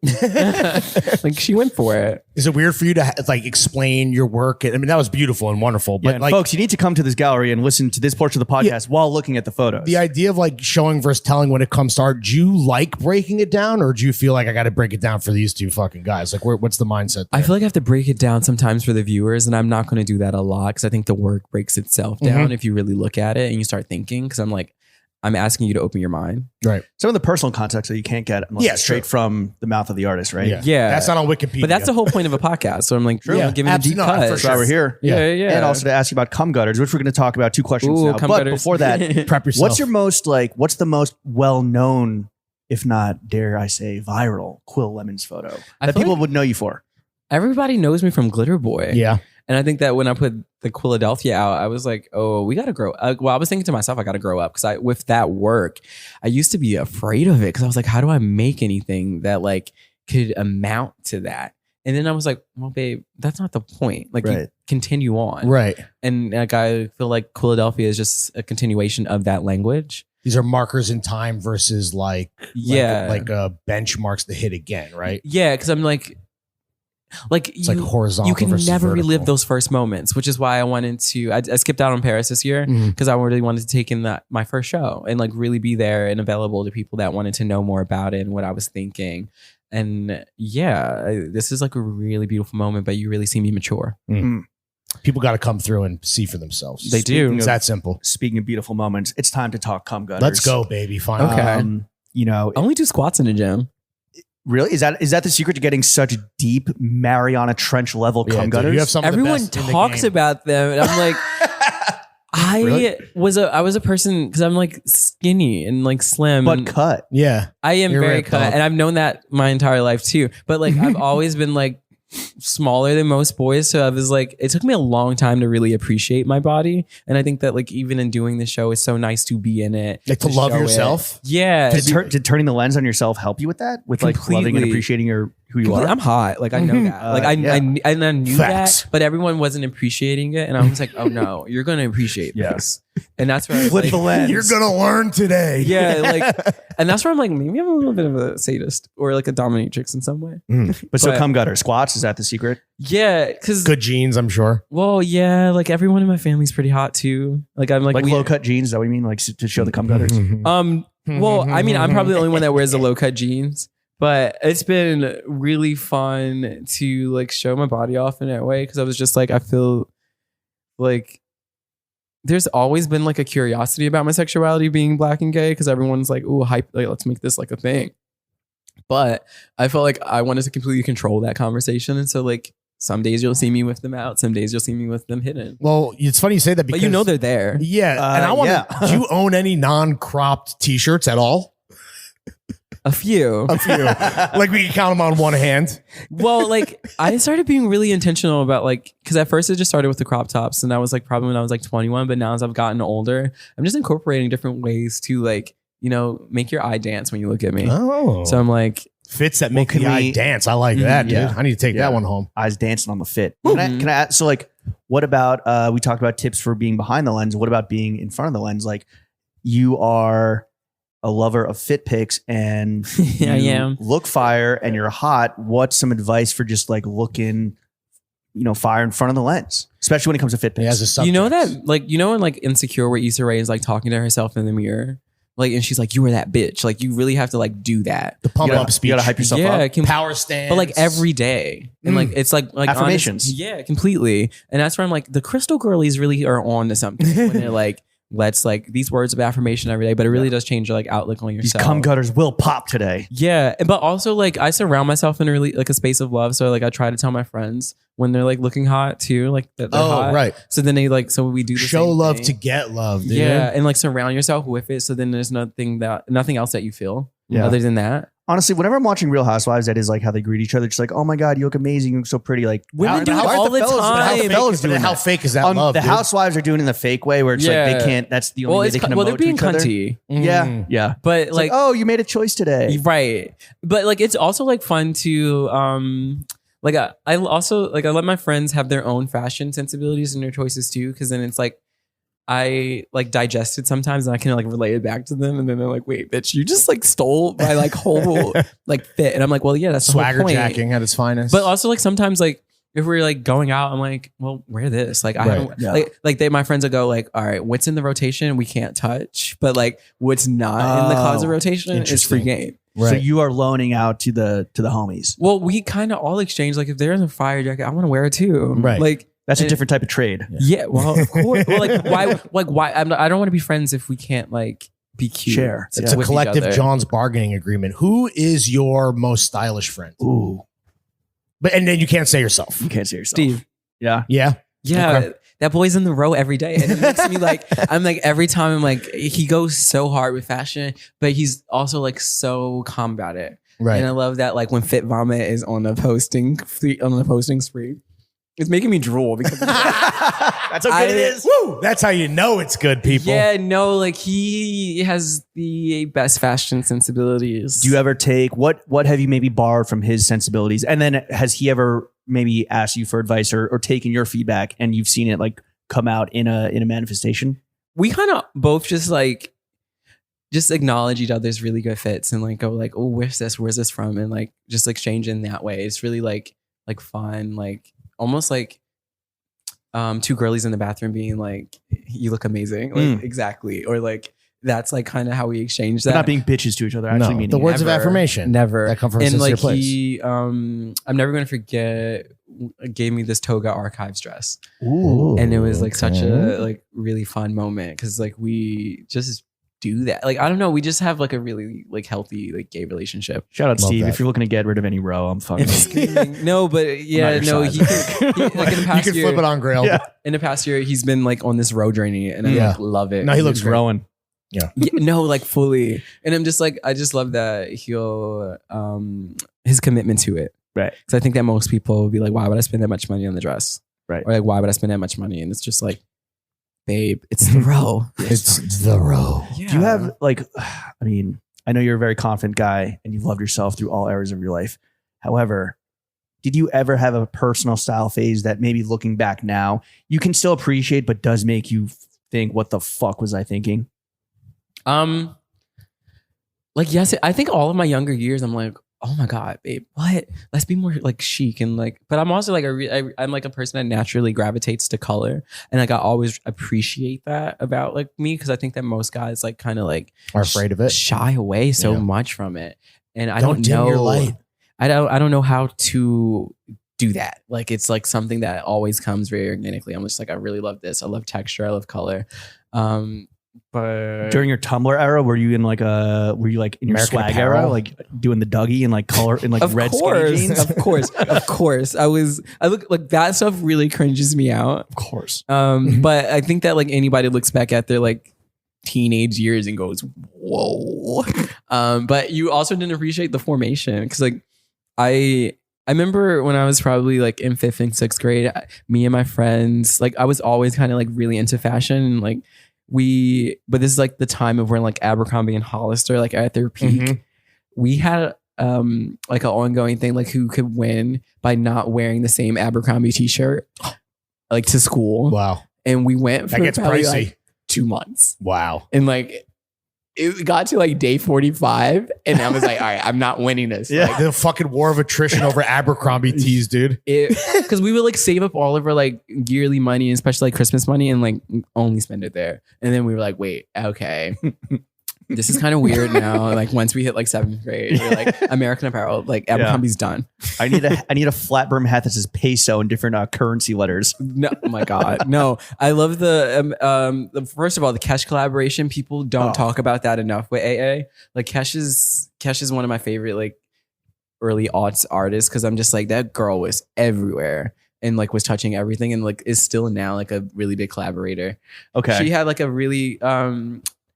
Like she went for it. Is it weird for you to like explain your work? I mean, that was beautiful and wonderful, but like, folks, you need to come to this gallery and listen to this portion of the podcast while looking at the photos. the idea of like showing versus telling when it comes to art, do you like breaking it down, or do you feel like I got to break it down for these two fucking guys? Like, what's the mindset there? I feel like I have to break it down sometimes for the viewers, and I'm not going to do that a lot, because I think the work breaks itself down if you really look at it and you start thinking, because I'm asking you to open your mind. Right. Some of the personal context that you can't get unless it's straight true. from the mouth of the artist, right? Yeah. That's not on Wikipedia. But that's the whole point of a podcast. So I'm like, giving a deep cut. That's why we're here. Yeah. And also to ask you about cum gutters, which we're going to talk about 2 questions now. cum But gutters. before that, Prep yourself. what's the most well-known, if not, dare I say, viral Quil Lemons photo I that feel people like would know you for? everybody knows me from Glitter Boy. Yeah. And I think that when I put the Quiladelphia out, I was like, oh, we got to grow. Well, I was thinking to myself, I got to grow up, because with that work, I used to be afraid of it, because I was like, how do I make anything that like could amount to that? And then I was like, well, babe, that's not the point. Like, you continue on. Right. And like, I feel like Quiladelphia is just a continuation of that language. These are markers in time versus like benchmarks to hit again, right? Yeah, because I'm like It's like horizontal. You can versus never vertical. relive those first moments, which is why I wanted to. I skipped out on Paris this year because I really wanted to take in my first show and like really be there and available to people that wanted to know more about it and what I was thinking. And this is like a really beautiful moment, but you really see me mature. People got to come through and see for themselves. They do. It's that simple. Speaking of beautiful moments, it's time to talk cum gutters. Let's go, baby. Finally. Okay. I only do squats in the gym. Really? Is that the secret to getting such deep Mariana Trench level cum gutters? You have some of the Everyone best in the talks game. about them, and I'm like, I was a person because I'm like skinny and like slim, but and cut. Yeah. I am You're very ripped, cut, dog. and I've known that my entire life too. But like I've always been like smaller than most boys, so I was like, it took me a long time to really appreciate my body, and I think that like even in doing this show, it's so nice to be in it, Like to love show yourself? it. Yeah, Did turning the lens on yourself help you with that? With like loving and Completely. appreciating who you are? I'm hot. Like I know that. Like I knew Facts. that, but everyone wasn't appreciating it, and I was like, oh no, you're gonna appreciate this. And that's where I was Flip like, the lens. You're going to learn today. yeah, like, and that's where I'm like, maybe I'm a little bit of a sadist or like a dominatrix in some way. But so But- cum gutter squats, is that the secret? Yeah, because Good genes, I'm sure. well, yeah, like everyone in my family's pretty hot too. Like I'm like, Like low cut jeans, is that what you mean? Like to show the cum gutters? Well, I mean, I'm probably the only one that wears the low cut jeans, but it's been really fun to like show my body off in that way because I was just like, I feel like there's always been like a curiosity about my sexuality being black and gay because everyone's like, ooh, hype, like let's make this like a thing. But I felt like I wanted to completely control that conversation, and so like some days you'll see me with them out, some days you'll see me with them hidden. Well, it's funny you say that because But you know they're there. Yeah, and I want to. Do you own any non-cropped T-shirts at all? A few. Like we can count them on one hand. Well, like I started being really intentional about like, because at first it just started with the crop tops, and that was like probably when I was like 21. But now as I've gotten older, I'm just incorporating different ways to like, you know, make your eye dance when you look at me. Oh, So I'm like, fits that make the eye dance. I like that, dude. Yeah. I need to take that one home. Eyes dancing on the fit. Can I ask, so like, what about, we talked about tips for being behind the lens. What about being in front of the lens? Like you are a lover of fit pics and Yeah, I am. look fire and you're hot. What's some advice for just like looking, you know, fire in front of the lens, especially when it comes to fit pics? As a subject. you know that, like, you know, in like Insecure where Issa Rae is like talking to herself in the mirror, like, and she's like, "You were that bitch." Like, you really have to like do that. the pump up speech. You gotta hype yourself Yeah, up. Power stand. but like every day, and like it's like Affirmations. yeah, completely. And that's where I'm like, the Crystal Girlies really are on to something when they're like, let's like these words of affirmation every day, but it really does change your like outlook on These yourself. cum gutters will pop today. Yeah, but also like I surround myself in a really like a space of love. So like I try to tell my friends when they're like looking hot too, like that they're hot. right. So then they like, so we do the Show same love thing. to get love, dude. Yeah, and like surround yourself with it. So then there's nothing else that you feel Yeah. other than that. Honestly, whenever I'm watching Real Housewives, that is like how they greet each other. Just like, oh my God, you look amazing. You look so pretty. Like Women do it how- all the fellas- but how time. fake- Fellas but doing how that. fake is that love, the dude? housewives are doing it in the fake way where it's like Yeah. they can't, that's the only way they can they're emote to being each other. cunty. Yeah. Yeah. But It's like, oh, you made a choice today. right. But like, it's also like fun to like I also like I let my friends have their own fashion sensibilities and their choices too, because then it's like I like digest it sometimes and I can like relate it back to them, and then they're like, wait, bitch, you just like stole my like whole like fit. And I'm like, well, yeah, that's the whole Swagger point. jacking at its finest. But also like sometimes like if we're like going out, I'm like, well, wear this. Like I Right. haven't Yeah. like my friends will go like, all right, what's in the rotation we can't touch, but like what's not in the closet Oh, rotation is free interesting. game. right. So you are loaning out to the homies. Well, we kind of all exchange. Like if there's a fire jacket, I want to wear it too. Right. Like That's a and- different type of trade. Yeah. Well, of course. Well, like why? Like why? I don't want to be friends if we can't like be cute. Share. It's a with each collective other. John's bargaining agreement. Who is your most stylish friend? Ooh, But and then you can't say yourself. you can't say yourself. Steve. Yeah. Yeah. Yeah. Okay. That boy's in the row every day, and it makes me like I'm like every time I'm like he goes so hard with fashion, but he's also like so calm about it. Right. And I love that like when Fit Vomit is on the posting spree, it's making me drool because That's how good it is. Woo! That's how you know it's good, people. yeah, no, like he has the best fashion sensibilities. Do you ever take what have you maybe borrowed from his sensibilities? And then has he ever maybe asked you for advice or taken your feedback and you've seen it like come out in a manifestation? We kind of both just acknowledge each other's really good fits and like go like, oh, where's this from? And like just exchange in that way. It's really like fun, like almost like two girlies in the bathroom being like, you look amazing. Like exactly. Or like that's like kind of how we exchange that. They're not being bitches to each other, actually No, meaning the words of Never. affirmation. Never. That come from a and sincere like place. he I'm never gonna forget gave me this toga archives dress. Ooh. And it was like such okay. a like really fun moment because like we just do that. Like I don't know, we just have like a really like healthy like gay relationship. Shout out Love Steve. that. If you're looking to get rid of any row, I'm fucking. No, but yeah, your no, side. he like in the You past can year, flip it on Grail. Yeah. in the past year, he's been like on this row journey, and I Yeah. like love it. No, he looks great. growing. Yeah, no, like fully, and I'm just like I just love that he'll his commitment to it, Right. Because I think that most people would be like, why would I spend that much money on the dress, Right. Or like why would I spend that much money? And it's just like, babe, it's the row. It's the row. Yeah. Do you have like, I mean, I know you're a very confident guy and you've loved yourself through all eras of your life. However, did you ever have a personal style phase that maybe looking back now, you can still appreciate, but does make you think, what the fuck was I thinking? Like, yes, I think all of my younger years, I'm like, oh my God, babe, what? Let's be more like chic and like, but I'm also like, I'm like a person that naturally gravitates to color. And like, I always appreciate that about like me. Cause I think that most guys like kind of like Are afraid of it. shy away so Yeah. much from it. And I Don't don't dim know, your light. I don't know how to do that. Like, it's like something that always comes very organically. I'm just like, I really love this. I love texture. I love color. But During your Tumblr era, were you in like in your American swag Apparel? era, like doing the Dougie and like color in like of red course, skinny jeans? of course. I look like that stuff really cringes me out. Of course. But I think that like anybody looks back at their like teenage years and goes, whoa. But you also didn't appreciate the formation because like I remember when I was probably like in 5th and 6th grade, me and my friends, like I was always kind of like really into fashion and like but this is like the time of when like Abercrombie and Hollister like at their peak. We had like an ongoing thing like who could win by not wearing the same Abercrombie t-shirt like to school. Wow. And we went for That gets probably pricey. like 2 months. Wow. And like it got to like day 45 and I was like, all right, I'm not winning this. Yeah. Like, The fucking war of attrition over Abercrombie tees, dude. because we would like save up all of our like yearly money, and especially like Christmas money, and like only spend it there. And then we were like, wait, okay. This is kind of weird now. Like once we hit like 7th grade, we're like American Apparel, like Abercrombie's done. I need a flat brim hat that says peso in different currency letters. No, oh my God, no! I love the first of all the Kesh collaboration. People don't talk about that enough with AA. Like Kesh is one of my favorite like early aughts artists because I'm just like that girl was everywhere and like was touching everything and like is still now like a really big collaborator. Okay, she had like a really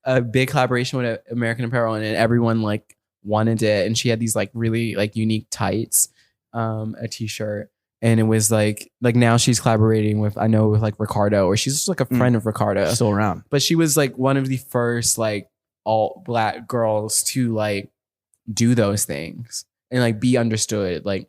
a big collaboration with American Apparel and everyone like wanted it, and she had these like really like unique tights, a t-shirt, and it was like now she's collaborating with like Ricardo, or she's just like a friend of Ricardo, still around, but she was like one of the first like all Black girls to like do those things and like be understood, like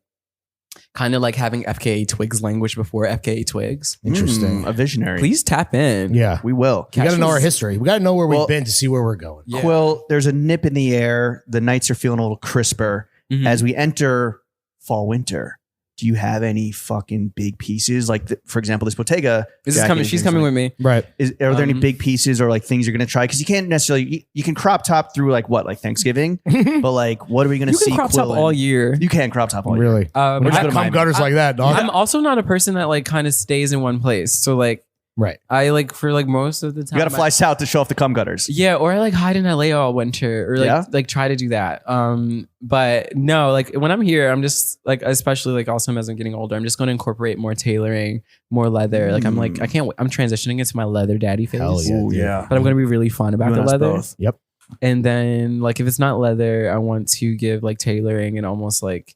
kind of like having FKA Twigs language before FKA Twigs. Interesting. A visionary. Please tap in. Yeah. We will. We got to know our history. We got to know where Well, we've been to see where we're going. Yeah. Quill, there's a nip in the air. The nights are feeling a little crisper. Mhm. As we enter fall, winter, do you have any fucking big pieces? Like, for example, this Bottega. This is jacket coming. She's things coming like- with me. Right. Are there any big pieces or like things you're going to try? Because you can't necessarily, you can crop top through like what, like Thanksgiving, but like, what are we going to You see? can crop top Quill in? all year. You can crop top all year. Really. We're just go to going to Miami. come gutters like that, dog. I'm also not a person that like kind of stays in one place. So like Right. I like for like most of the time You got to fly south to show off the cum gutters. Yeah, or I like hide in LA all winter, or like Yeah? like try to do that. But no, like when I'm here, I'm just like, especially like also as I'm getting older, I'm just going to incorporate more tailoring, more leather. Like I'm like I can't. I'm transitioning into my leather daddy phase. Hell yeah. Ooh, dude. yeah. But I'm going to be really fun about You the and us leather. both. Yep. And then like if it's not leather, I want to give like tailoring and almost like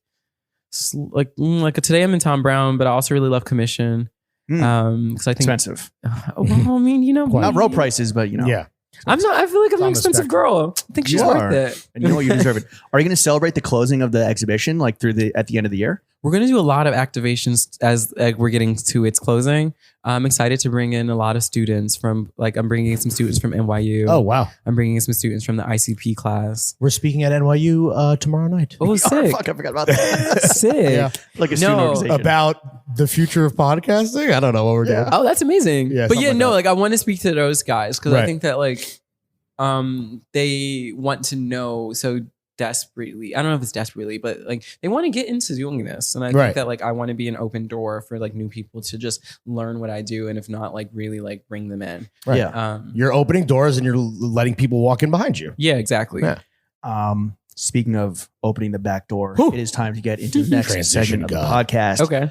today I'm in Tom Brown, but I also really love commission. Because I think Expensive. Well, I mean, you know, Not row prices, but you know. Yeah. I'm not. I feel like I'm an on the expensive spectrum. girl. I think she's You worth are. it. And you know what, you deserve it. Are you going to celebrate the closing of the exhibition like at the end of the year? We're going to do a lot of activations as we're getting to its closing. I'm excited to bring in a lot of students from I'm bringing in some students from NYU. Oh, wow. I'm bringing in some students from the ICP class. We're speaking at NYU tomorrow night. Oh, sick. Fuck, I forgot about that. Sick. Yeah. Like a student organization. About the future of podcasting? I don't know what we're doing. Oh, that's amazing. Yeah, but something yeah, like no, that. like I want to speak to those guys because I Right. think that like they want to know so desperately. I don't know if it's desperately, but like they want to get into doing this. And I Right. think that like I want to be an open door for like new people to just learn what I do. And if not, like really like bring them in. Right. Yeah. You're opening doors and you're letting people walk in behind you. Yeah, exactly. Yeah. Speaking of opening the back door, Whew. it is time to get into the next Transition segment of the God. podcast. Okay.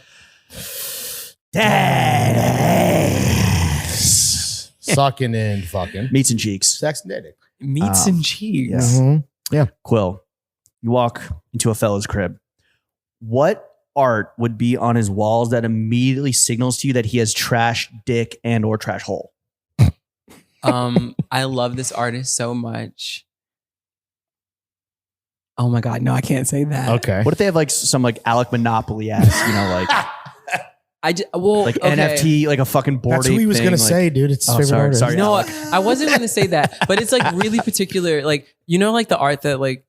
Sucking and fucking. Meats and cheeks. Sex and dating. Meats and cheeks. yeah. Mhm. Quill, you walk into a fellow's crib. What art would be on his walls that immediately signals to you that he has trash dick and or trash hole? I love this artist so much. Oh my God. No, I can't say that. Okay. What if they have like some like Alec Monopoly ass, you know, like like okay. NFT, like a fucking board. That's who he was going to say, dude. It's his Oh, favorite sorry, artist. sorry. No, Alec. I wasn't going to say that, but it's like really particular. Like, you know, like the art that like,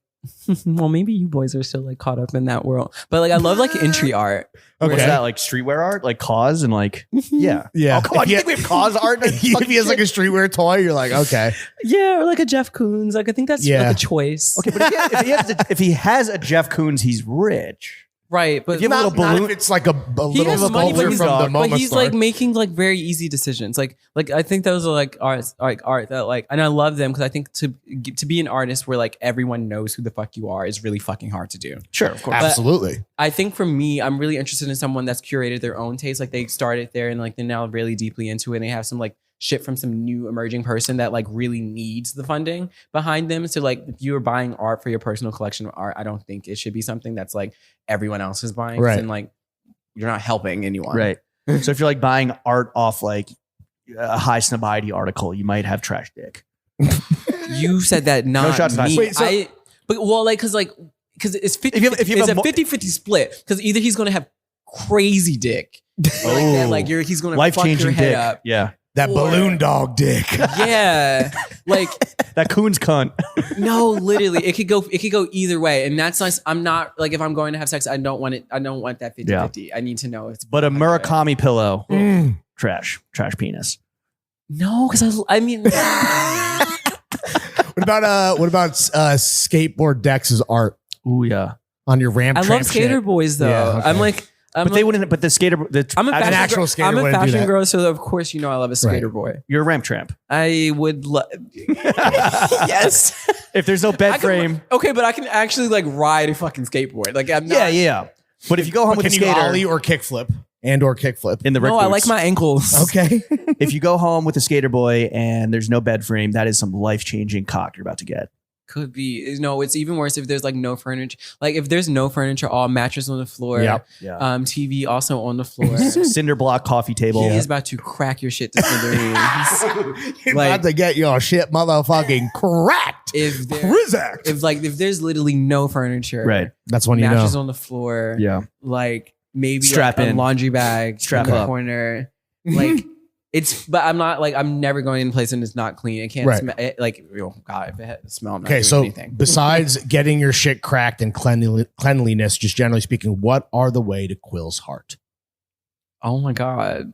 well, maybe you boys are still like caught up in that world, but like I love like entry art. Okay. What's that, like streetwear art, like Cause and like yeah. Yeah. Oh, come on, If you he- think we have Cause art? if he has like a streetwear toy, you're like, okay. Yeah, or like a Jeff Koons. Like I think that's Yeah. like a choice. Okay, but if he has a Jeff Koons, he's rich. Right, but If you have a little balloon, Not if it's like a he little has money, but sculpture he's, from the MoMA but he's store. like making like very easy decisions. Like I think those are like art that like, and I love them because I think to be an artist where like everyone knows who the fuck you are is really fucking hard to do. sure, of course. Absolutely. I think for me, I'm really interested in someone that's curated their own taste. Like they started there and like they're now really deeply into it. And they have some like shit from some new emerging person that like really needs the funding behind them. So like if you're buying art for your personal collection of art, I don't think it should be something that's like everyone else is buying. Right. And like you're not helping anyone. Right. So if you're like buying art off like a high snobiety article, you might have trash dick. You said that not No shots me. fired. Wait, Because it's 50, if you have it's a a 50-50 split. Because either he's going to have crazy dick. Like that, like he's going to fuck your life-changing head dick. up. Yeah. That balloon dog dick. Yeah. Like That coon's cunt. no, literally. It could go either way. And that's nice. I'm not like if I'm going to have sex, I don't want that 50-50. I need to know it's But a Murakami pillow. Trash penis. no, because I mean What about skateboard decks as art Ooh, yeah. on your ramp? I love tramp skater shit? boys though. Yeah, okay. But they wouldn't. But the skater. I'm a fashion actual girl. skater I'm a wouldn't do fashion that. girl, so of course you know I love a skater boy. You're a ramp tramp. I would love. Yes. If there's no bed I can- frame. Okay, but I can actually like ride a fucking skateboard. Like I'm not. Yeah. But if you go home But with a can you skater ollie or kickflip or kickflip? in the Rick No, I boots, like my ankles. Okay. if you go home with a skater boy and there's no bed frame, that is some life changing cock you're about to get. Could be. No, it's even worse if there's like no furniture. Like if there's no furniture, all mattress on the floor. Yep. Yeah. TV also on the floor. Cinder block coffee table. He is about to crack your shit to smithereens. You're Like- about to get your shit motherfucking cracked. if there, Rizzacked. if there's literally no furniture, Right. That's when you mattress know. on the floor, Yeah. like maybe Strap like in. a laundry bag, Strap in the up. corner, like. But I'm not like I'm never going in a place and it's not clean. It can't Right. smell like oh god if it had smell. I'm not Okay, doing so anything. besides getting your shit cracked and cleanliness, just generally speaking, what are the way to Quil's heart? Oh my god,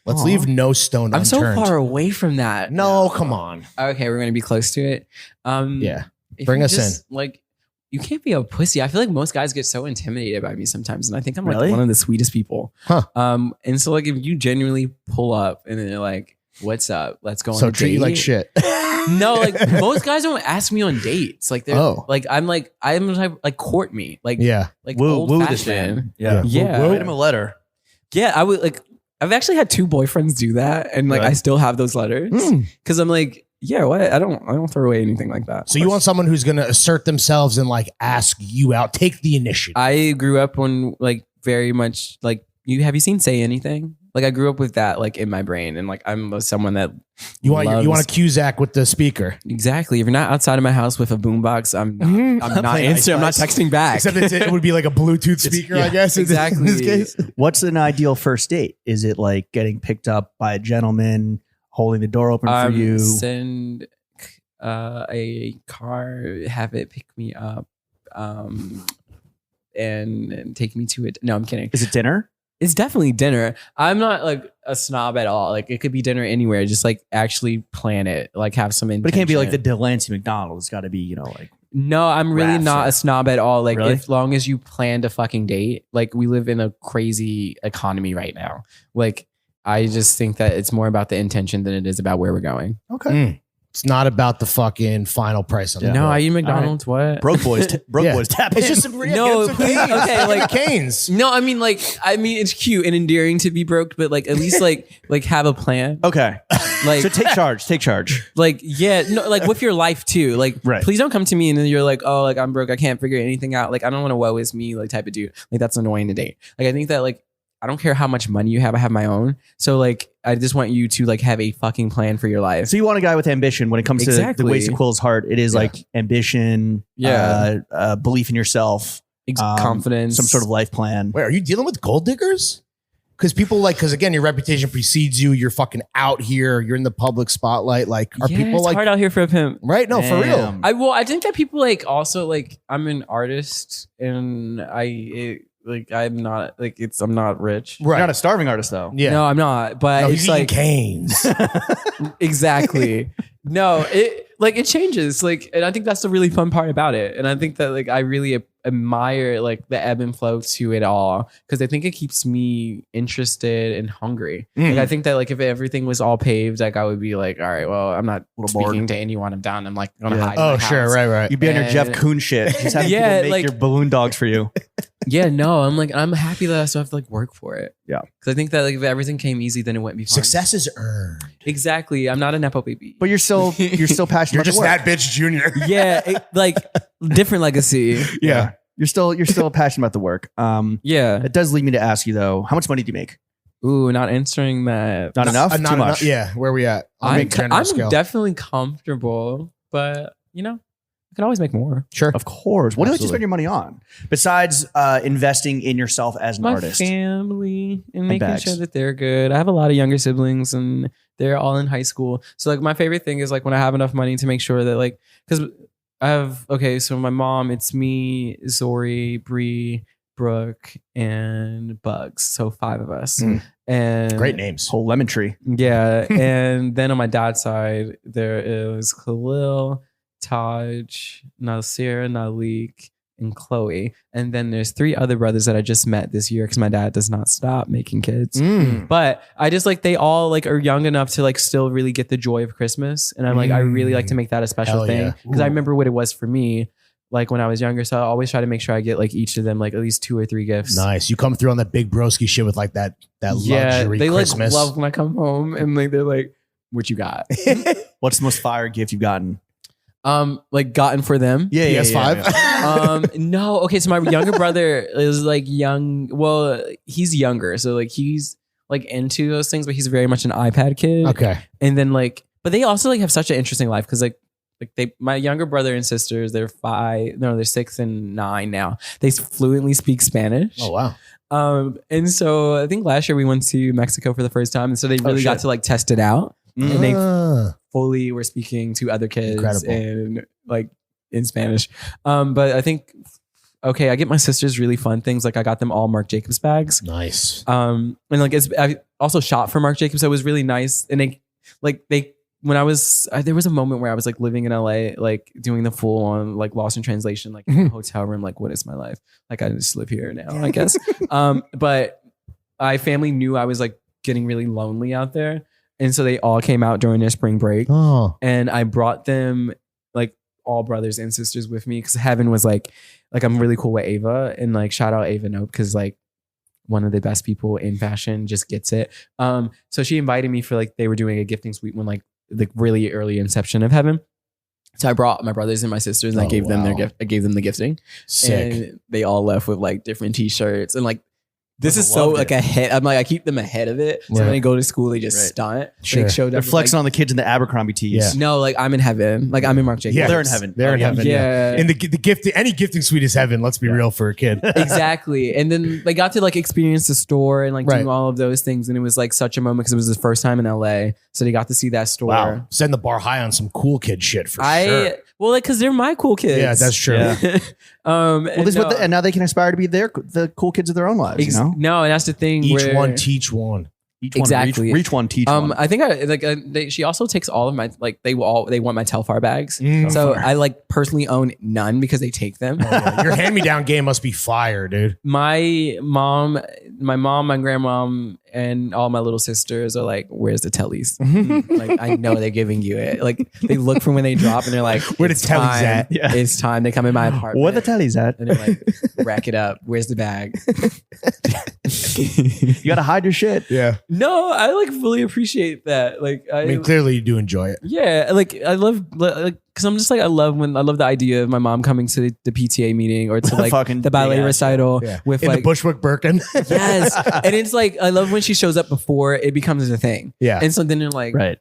Let's Aw. leave no stone I'm so unturned. far away from that. No, come on. Okay, we're gonna be close to it. Yeah. If Bring you us just, like. You can't be a pussy. I feel like most guys get so intimidated by me sometimes, and I think I'm like Really? one of the sweetest people. Huh. And so like if you genuinely pull up and then they're like, "What's up? Let's go on So a treat you date." like shit. No, like most guys don't ask me on dates. Like they're Oh. I'm the type like court me. Like Yeah. like Woo old this fashioned. man. Yeah. Yeah. Write him a letter. Yeah, I would like. I've actually had 2 boyfriends do that, and like Really? I still have those letters because I'm like, yeah, what? I don't throw away anything like that. So you want someone who's going to assert themselves and like ask you out, take the initiative. I grew up on like very much like have you seen Say Anything? Like I grew up with that like in my brain, and like I'm someone that You want loves- a Cusack with the speaker. exactly. If you're not outside of my house with a boombox, I'm not Playing answering. I'm not Ice Spice. texting back. Except it would be like a Bluetooth speaker, I guess. exactly. In this case. What's an ideal first date? Is it like getting picked up by a gentleman, holding the door open for you? Send a car, have it pick me up, and take me to it. No, I'm kidding. Is it dinner? It's definitely dinner. I'm not like a snob at all. Like it could be dinner anywhere. Just like actually plan it. Like have some intention. But it can't be like the Delancey McDonald. It's got to be, like No, I'm really Rafts not or- a snob at all. Like Really? as long as you planned a fucking date. Like we live in a crazy economy right now. Like I just think that it's more about the intention than it is about where we're going. okay. It's not about the fucking final price on the No, bill. I eat McDonald's. What? Broke boys, Yeah. boys tap It's in. just No, please. Okay, like- Canes. No, I mean it's cute and endearing to be broke, but like at least like have a plan. Okay. Like So take charge. like yeah, no, like with your life too. Like Right. please don't come to me and then you're like, oh, like I'm broke, I can't figure anything out. Like I don't want to woe is me like type of dude. Like that's annoying to date. Like I think that like I don't care how much money you have, I have my own. So like I just want you to like have a fucking plan for your life. So you want a guy with ambition when it comes to Exactly. the ways to Quill's heart. It is Yeah. like ambition, belief in yourself, Confidence, some sort of life plan. Wait, are you dealing with gold diggers? Because because again, your reputation precedes you. You're fucking out here. You're in the public spotlight. Like, are yeah, people it's like, hard out here for a pimp. right? No, for real. Damn. I think that people like also like I'm an artist and I'm not like I'm not rich. You're Right. not a starving artist though. Yeah. No, I'm not. But No, it's he's eating like canes. exactly. No, it changes. Like, and I think that's the really fun part about it. And I think that like I really admire like the ebb and flow to it all because I think it keeps me interested and hungry. Like I think that like if everything was all paved, like I would be like, all right, well, I'm not little bored. speaking to anyone. I'm down. I'm like gonna Yeah. hide. in Oh, my sure. house. Right. You'd be on your And- Jeff Koons shit. Just having Yeah, people make like- your balloon dogs for you. Yeah, no, I'm happy that I still have to like work for it. Yeah. Because I think that like if everything came easy, then it wouldn't be fun. Success is earned. Exactly. I'm not a Nepo baby. But you're still passionate You're about just the work. that bitch junior. Yeah, like different legacy. Yeah. You're still passionate about the work. Yeah. It does lead me to ask you though, how much money do you make? Ooh, not answering that. Not enough? Not Too enough. much. Yeah. Where we at? I'll make 10 on I'm scale. definitely comfortable, but you know, I could always make more. Sure. Of course. What do you like to Absolutely. spend your money on? Besides investing in yourself as an My artist. family and making bags. sure that they're good. I have a lot of younger siblings and they're all in high school. So like my favorite thing is like when I have enough money to make sure that like, because I have, so my mom, it's me, Zori, Bree, Brooke, and Bugs. So 5 of us. And Great names. Whole lemon tree. yeah. And then on my dad's side, there is Khalil, Taj, Nasir, Nalik, and Chloe. And then there's 3 other brothers that I just met this year because my dad does not stop making kids. But I just like they all like are young enough to like still really get the joy of Christmas. And I'm like, I really like to make that a special Hell thing. yeah. Because I remember what it was for me. Like when I was younger, so I always try to make sure I get like each of them like at least 2 or 3 gifts. Nice. You come through on that big broski shit with like that luxury they Christmas. like love when I come home and like they're like, "What you got?" What's the most fire gift you've gotten? Like gotten for them. Yeah, PS5. No. Okay, so my younger brother is like young. Well, he's younger, so like he's like into those things, but he's very much an iPad kid. Okay. And then like, but they also like have such an interesting life because like my younger brother and sisters, they're 6 and 9 now. They fluently speak Spanish. Oh wow. And so I think last year we went to Mexico for the first time, and so they really got to like test it out, and they fully were speaking to other kids Incredible. and like in Spanish. But I think I get my sisters really fun things. Like I got them all Marc Jacobs bags. Nice. And like I also shot for Marc Jacobs, so it was really nice. And when I was there was a moment where I was like living in LA, like doing the full on like Lost in Translation, like in a hotel room, like what is my life? Like I just live here now, I guess. But my family knew I was like getting really lonely out there. And so they all came out during their spring break. Oh. And I brought them like all brothers and sisters with me because Heaven was like I'm really cool with Ava, and like shout out Ava Nope because like one of the best people in fashion just gets it. So she invited me for like they were doing a gifting suite when like the really early inception of Heaven. So I brought my brothers and my sisters and I gave them their gift. I gave them the gifting. Sick. And they all left with like different t-shirts and like this Must is have so loved like ahead. I'm like I keep them ahead of it. So when Right. they go to school, they just Right. stunt. Sure. They showed They're up. flexing on the kids in the Abercrombie tees. Yeah. No, like I'm in heaven. Like I'm in Marc Jacobs. Yeah. They're in heaven. They're in heaven. Yeah. And the gift, any gifting suite is heaven. Let's be real for a kid. Exactly. And then they got to like experience the store and like Right. doing all of those things. And it was like such a moment because it was his first time in LA. So they got to see that store. Wow. Setting the bar high on some cool kid shit for sure. Well, like, cause they're my cool kids. Yeah, that's true. Yeah. and Well, and now they can aspire to be the cool kids of their own lives. You know, no, and that's the thing. Each where, one teach one. each one Exactly. reach one, teach one. I think she also takes all of my like they want my Telfar bags. Mm. So I like personally own none because they take them. Oh, yeah. Your hand-me-down game must be fire, dude. My mom, my grandmom, and all my little sisters are like, "Where's the tellies?" Like I know they're giving you it. Like they look for when they drop, and they're like, Where the "It's tellies time. at?" Yeah. It's time." They come in my apartment. Where the telly's at? And they're like, "Rack it up. Where's the bag?" You gotta hide your shit. Yeah. No, I like fully appreciate that. Like I mean, clearly you do enjoy it. yeah, like I love like because I'm just like I love the idea of my mom coming to the PTA meeting or to like Fucking the ballet big ass, recital Yeah. with In like the Bushwick Birkin. yes, and it's like I love when she shows up before it becomes a thing. Yeah. And so then you're like, Right.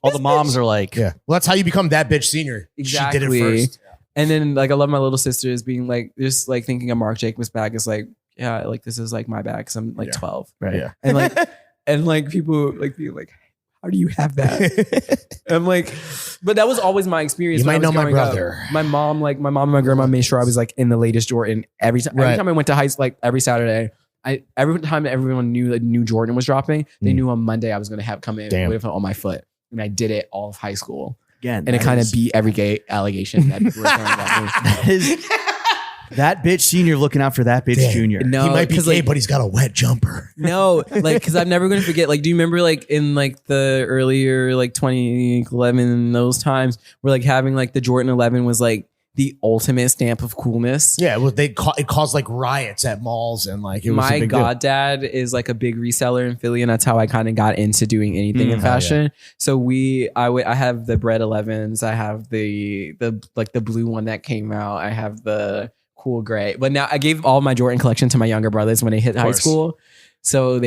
All the moms are like, Yeah. Well, that's how you become that bitch senior. Exactly. She did it first. And then like I love my little sisters being like just like thinking of Marc Jacobs bag is like yeah like this is like my bag because I'm like Yeah. 12 right. Yeah. and like people like being like how do you have that? I'm like, but that was always my experience. You when I might was know my growing up. brother. My mom and my grandma made sure I was like in the latest Jordan every time. Every Right. time I went to high school, like every Saturday. Every time everyone knew that new Jordan was dropping, they knew on Monday I was going to have come in Damn. with it on my foot, and I did it all of high school, Again, and it kind of beat every gay allegation that people were throwing at me. that is that bitch senior looking out for that bitch Damn. junior. No, He might be 'cause, gay, like, but he's got a wet jumper. no, like because I'm never going to forget. Like, do you remember like in like the earlier like 2011 those times where like having like the Jordan 11 was like the ultimate stamp of coolness. Yeah, well, it caused like riots at malls and like it was a My big deal. goddad is like a big reseller in Philly, and that's how I kind of got into doing anything in fashion. So I have the Bread 11s, I have the blue one that came out, I have the cool gray. But now I gave all my Jordan collection to my younger brothers when they hit high school. So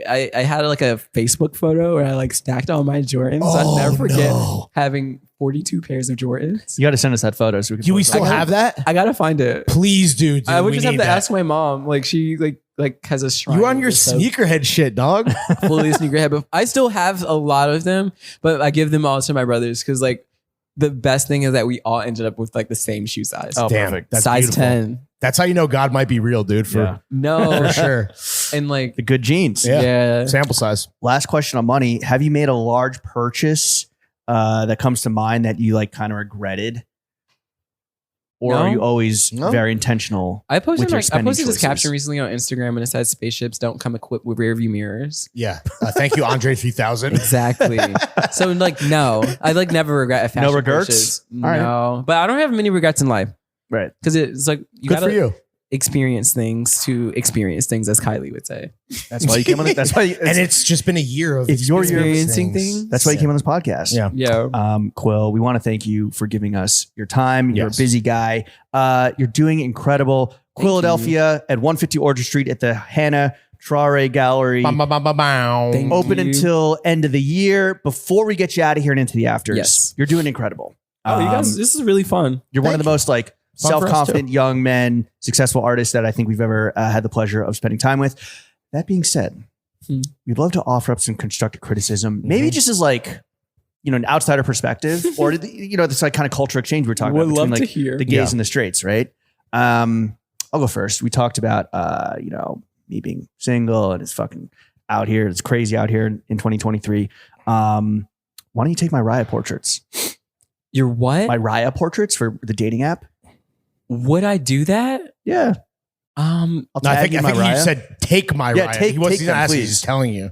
I had like a Facebook photo where I like stacked all my Jordans. I'll never forget having 42 pairs of Jordans. You got to send us that photo. So we can Do we still have that? I gotta find it. Please do. Dude, I would just have to ask my mom. Like she like has a shrine. You on your sneakerhead shit, dog? Fully sneakerhead. But I still have a lot of them, but I give them all to my brothers because like the best thing is that we all ended up with like the same shoe size. Oh, damn, perfect. That's size beautiful. 10. That's how you know God might be real, dude. No, For sure. And like the good genes. yeah. Sample size. Last question on money. Have you made a large purchase that comes to mind that you like kind of regretted? Or No. are you always No. very intentional? I posted your I spending posted this choices? caption recently on Instagram and it said spaceships don't come equipped with rear view mirrors. Yeah. Thank you, Andre 3000. Exactly. So like no, I like never regret a fashion No regrets? purchase. All right. No, but I don't have many regrets in life Right. because it's like you Good gotta for you. experience things to experience things, as Kylie would say. That's why you came on. That's why. And it's just been a year of It's your year of experiencing things. That's why you came on this podcast. Yeah. Yeah. Quil, we want to thank you for giving us your time. You're Yes. a busy guy. You're doing incredible. Quiladelphia at 150 Orchard Street at the Hannah Traore Gallery. Bam, bam, bam, bam, bam. Thank Open you. until end of the year. Before we get you out of here and into the afters, Yes. you're doing incredible. Oh, you guys, this is really fun. You're one of the most like Fun for us, self-confident young men, successful artists that I think we've ever had the pleasure of spending time with. That being said, we'd love to offer up some constructive criticism, maybe just as like, an outsider perspective, or this like kind of culture exchange we're talking Would about love between to like hear. the gays Yeah. and the straights, right? I'll go first. We talked about me being single and it's fucking out here. It's crazy out here in 2023. Why don't you take my Raya portraits? Your what? My Raya portraits for the dating app? Would I do that? Yeah. I'll No, I tag think you my you Raya. said take my Yeah, Raya. take He wasn't them, asking, please. he's telling you.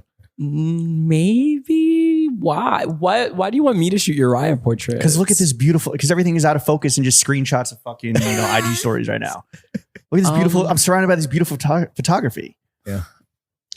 Maybe. Why? Why do you want me to shoot your Raya portrait? Because look at this beautiful. Because everything is out of focus and just screenshots of fucking IG stories right now. Look at this beautiful. I'm surrounded by this beautiful photography. Yeah,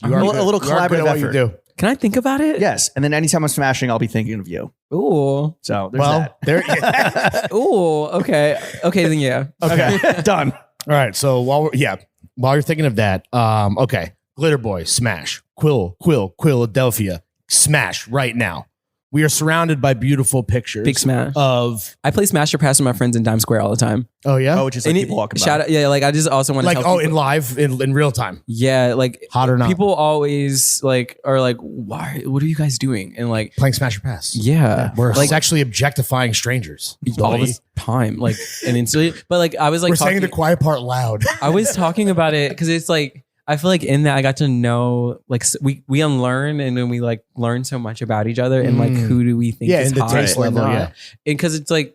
A little collaborative what you effort. do. Can I think about it? Yes, and then anytime I'm smashing, I'll be thinking of you. Ooh. So there's Well, that. there. Ooh. Okay. Okay. Then yeah. Okay, done. All right. So while you're thinking of that, okay, Glitter Boy, smash. Quiladelphia, smash right now. We are surrounded by beautiful pictures. Big smash. Of I play Smash or Pass with my friends in Dime Square all the time. oh yeah, Oh, just like And people walking by. shout out, yeah. Like I just also want to like tell in people, live in real time, yeah. Like hot or not. people always like are like, why? What are you guys doing? And like, playing Smash or Pass. yeah, We're like sexually objectifying strangers. all the time. Like and instantly, but like I was like We're saying talking, the quiet part loud. I was talking about it because it's like I feel like in that I got to know like we unlearn and then we like learn so much about each other and like who do we think Yeah, is and the hot taste or level, not. yeah. And because it's like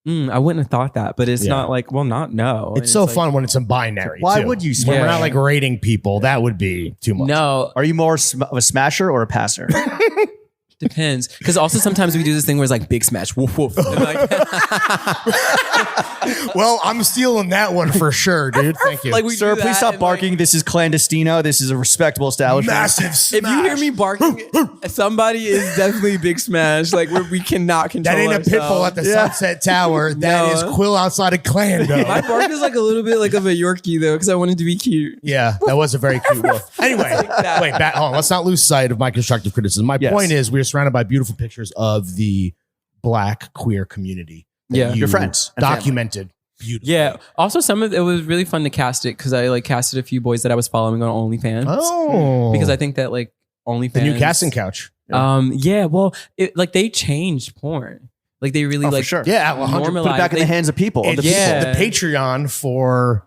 I wouldn't have thought that, but it's Yeah. not like no. It's so fun when it's a binary. Why too. would you When we're Yeah. not like rating people, that would be too much. No, Are you more of a smasher or a passer? depends. Because also sometimes we do this thing where it's like big smash, woof woof. And like, Well, I'm stealing that one for sure, dude. Thank you. like we Sir, do please that stop and, barking. This is clandestino. This is a respectable establishment. massive smash. If you hear me barking, somebody is definitely big smash. Like we cannot control. that ain't a pit bull at the Yeah. Sunset Tower. That is No. Quill outside of Clando. My bark is like a little bit like of a Yorkie though, because I wanted to be cute. Yeah, that was a very cute wolf. Anyway, that. wait, hold on. Let's not lose sight of my constructive criticism. My Yes. point is, we are surrounded by beautiful pictures of the Black queer community. that Yeah. you Your friends and family. documented beautifully. Yeah. Also, some of it was really fun to cast it because I like casted a few boys that I was following on OnlyFans. Oh, Because I think that like OnlyFans, the new casting couch. Yeah. Well, it like they changed porn. Like they really Oh, for like sure. Yeah, 100. normalized. Put it back in the they- hands of people. Of It's the people. Yeah. the Patreon for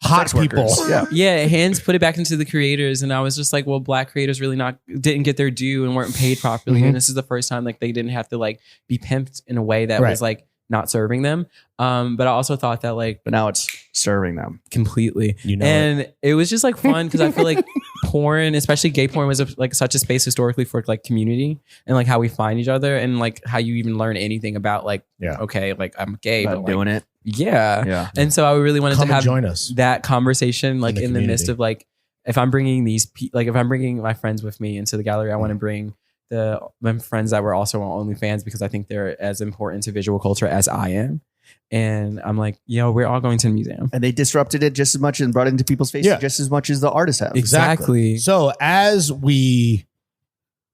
hot Sex people. workers. Yeah. Yeah, hands put it back into the creators, and I was just like, well, Black creators really didn't get their due and weren't paid properly, Mhm. and this is the first time like they didn't have to like be pimped in a way that Right. was like not serving them. But I also thought that like But now it's serving them. completely, You know and it was just like fun because I feel like porn, especially gay porn, was like such a space historically for like community and like how we find each other and like how you even learn anything about like, okay, like I'm gay, but like, doing it. Yeah. And so I really wanted to have join us. that conversation like in the midst community. of like, if I'm bringing if I'm bringing my friends with me into the gallery, I want to bring my friends that were also on OnlyFans because I think they're as important to visual culture as I am. And I'm like, we're all going to the museum. And they disrupted it just as much and brought it into people's faces just as much as the artists have. Exactly. So as we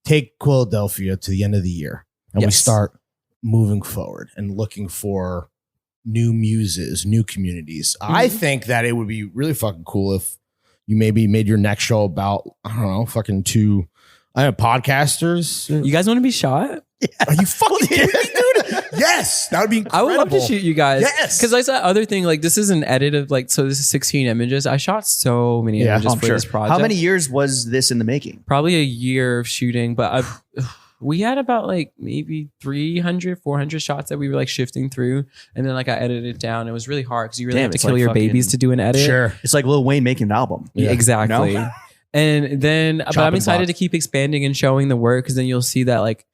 take Quiladelphia to the end of the year and we start moving forward and looking for new muses, new communities, I think that it would be really fucking cool if you maybe made your next show about, I don't know, fucking two podcasters. You guys want to be shot? Are you fucking kidding me, dude? Yes, that would be incredible. I would love to shoot you guys. Yes. Because like that other thing, like this is an edit of like, so this is 16 images. I shot so many images for this project. How many years was this in the making? Probably a year of shooting, but we had about like maybe 300, 400 shots that we were like shifting through. And then like I edited it down. It was really hard because you really have to kill your babies to do an edit. Sure. It's like Lil Wayne making an album. Yeah, exactly. No? And then, but I'm excited to keep expanding and showing the work because then you'll see that like,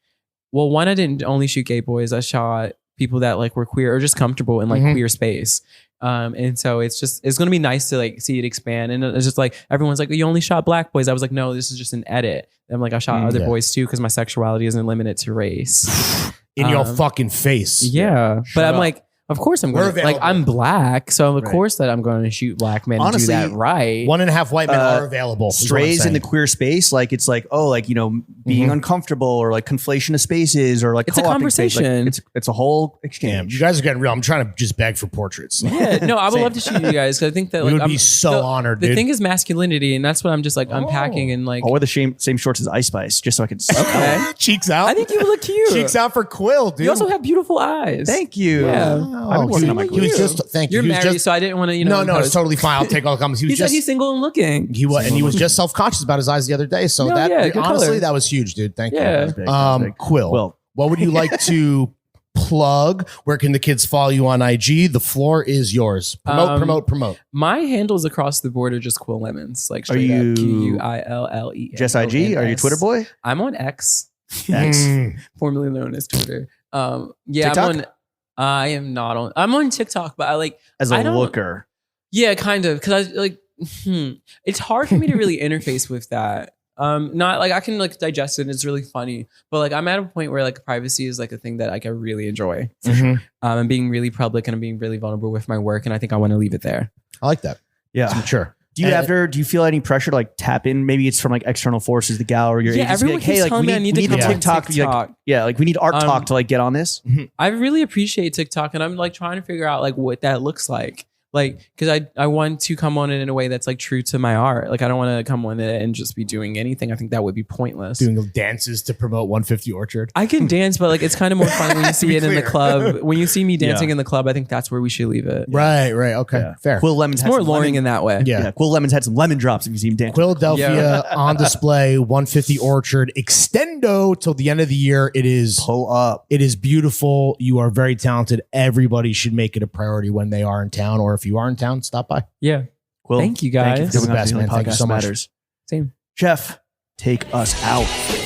well, one, I didn't only shoot gay boys. I shot people that like were queer or just comfortable in like queer space. And so it's going to be nice to like see it expand. And it's just like, everyone's like, you only shot black boys. I was like, no, this is just an edit. And I'm like, I shot other boys too because my sexuality isn't limited to race. In your fucking face. Yeah. But I'm like, of course I'm going to, like, I'm black. So of course that I'm going to shoot black men. Honestly, and do that right. 1.5 white men are available. Strays in the queer space. Like, it's like, oh, like, being uncomfortable or like conflation of spaces or like it's a conversation. Like, it's a whole exchange. You guys are getting real. I'm trying to just beg for portraits. Yeah, no, I would love to shoot you guys because I think that like, we would be so honored. The thing is masculinity, and that's what I'm just like unpacking and like. I'll wear the same shorts as Ice Spice just so I can. Okay. Cheeks out. I think you would look cute. Cheeks out for Quil, dude. You also have beautiful eyes. Thank you. Yeah. I've been working on my he was just thank you. You're married, so I didn't want to. No, it's totally fine. I'll take all the comments. He said he's single and looking. He was just self-conscious about his eyes the other day. So honestly, color. that was huge, dude. Thank you. Quil, what would you like to plug? Where can the kids follow you on IG? The floor is yours. Promote. My handles across the board are just Quil Lemons. Like straight up Quille. Just IG? Are you Twitter boy? I'm on X. X. Formerly known as Twitter. TikTok? I am not on. I'm on TikTok, but I like as a looker. Yeah, kind of, because I like. It's hard for me to really interface with that. Not like I can like digest it and it's really funny, but like I'm at a point where like privacy is like a thing that like I really enjoy for sure. I'm being really public and I'm being really vulnerable with my work, and I think I want to leave it there. I like that. Yeah, it's mature. Do you feel any pressure to like tap in? Maybe it's from like external forces, the gallery, or everyone like, hey, like we need to TikTok. Like, like we need art talk to like get on this. I really appreciate TikTok, and I'm like trying to figure out like what that looks like. Like, because I want to come on it in a way that's like true to my art. Like, I don't want to come on it and just be doing anything. I think that would be pointless. Doing dances to promote 150 Orchard. I can dance, but like it's kind of more fun when you see it in the club. When you see me dancing in the club, I think that's where we should leave it. Right. Okay. Fair. Quil Lemons it's more luring in that way. Yeah. Quil Lemons had some lemon drops if you see him dancing. Quiladelphia on display, 150 Orchard, extendo till the end of the year. It is pull up. It is beautiful. You are very talented. Everybody should make it a priority when they are in town, or if you are in town, stop by. Yeah. Quil, thank you guys. Thank you for coming on to the Thank you so much. Matters. Same. Jeff, take us out.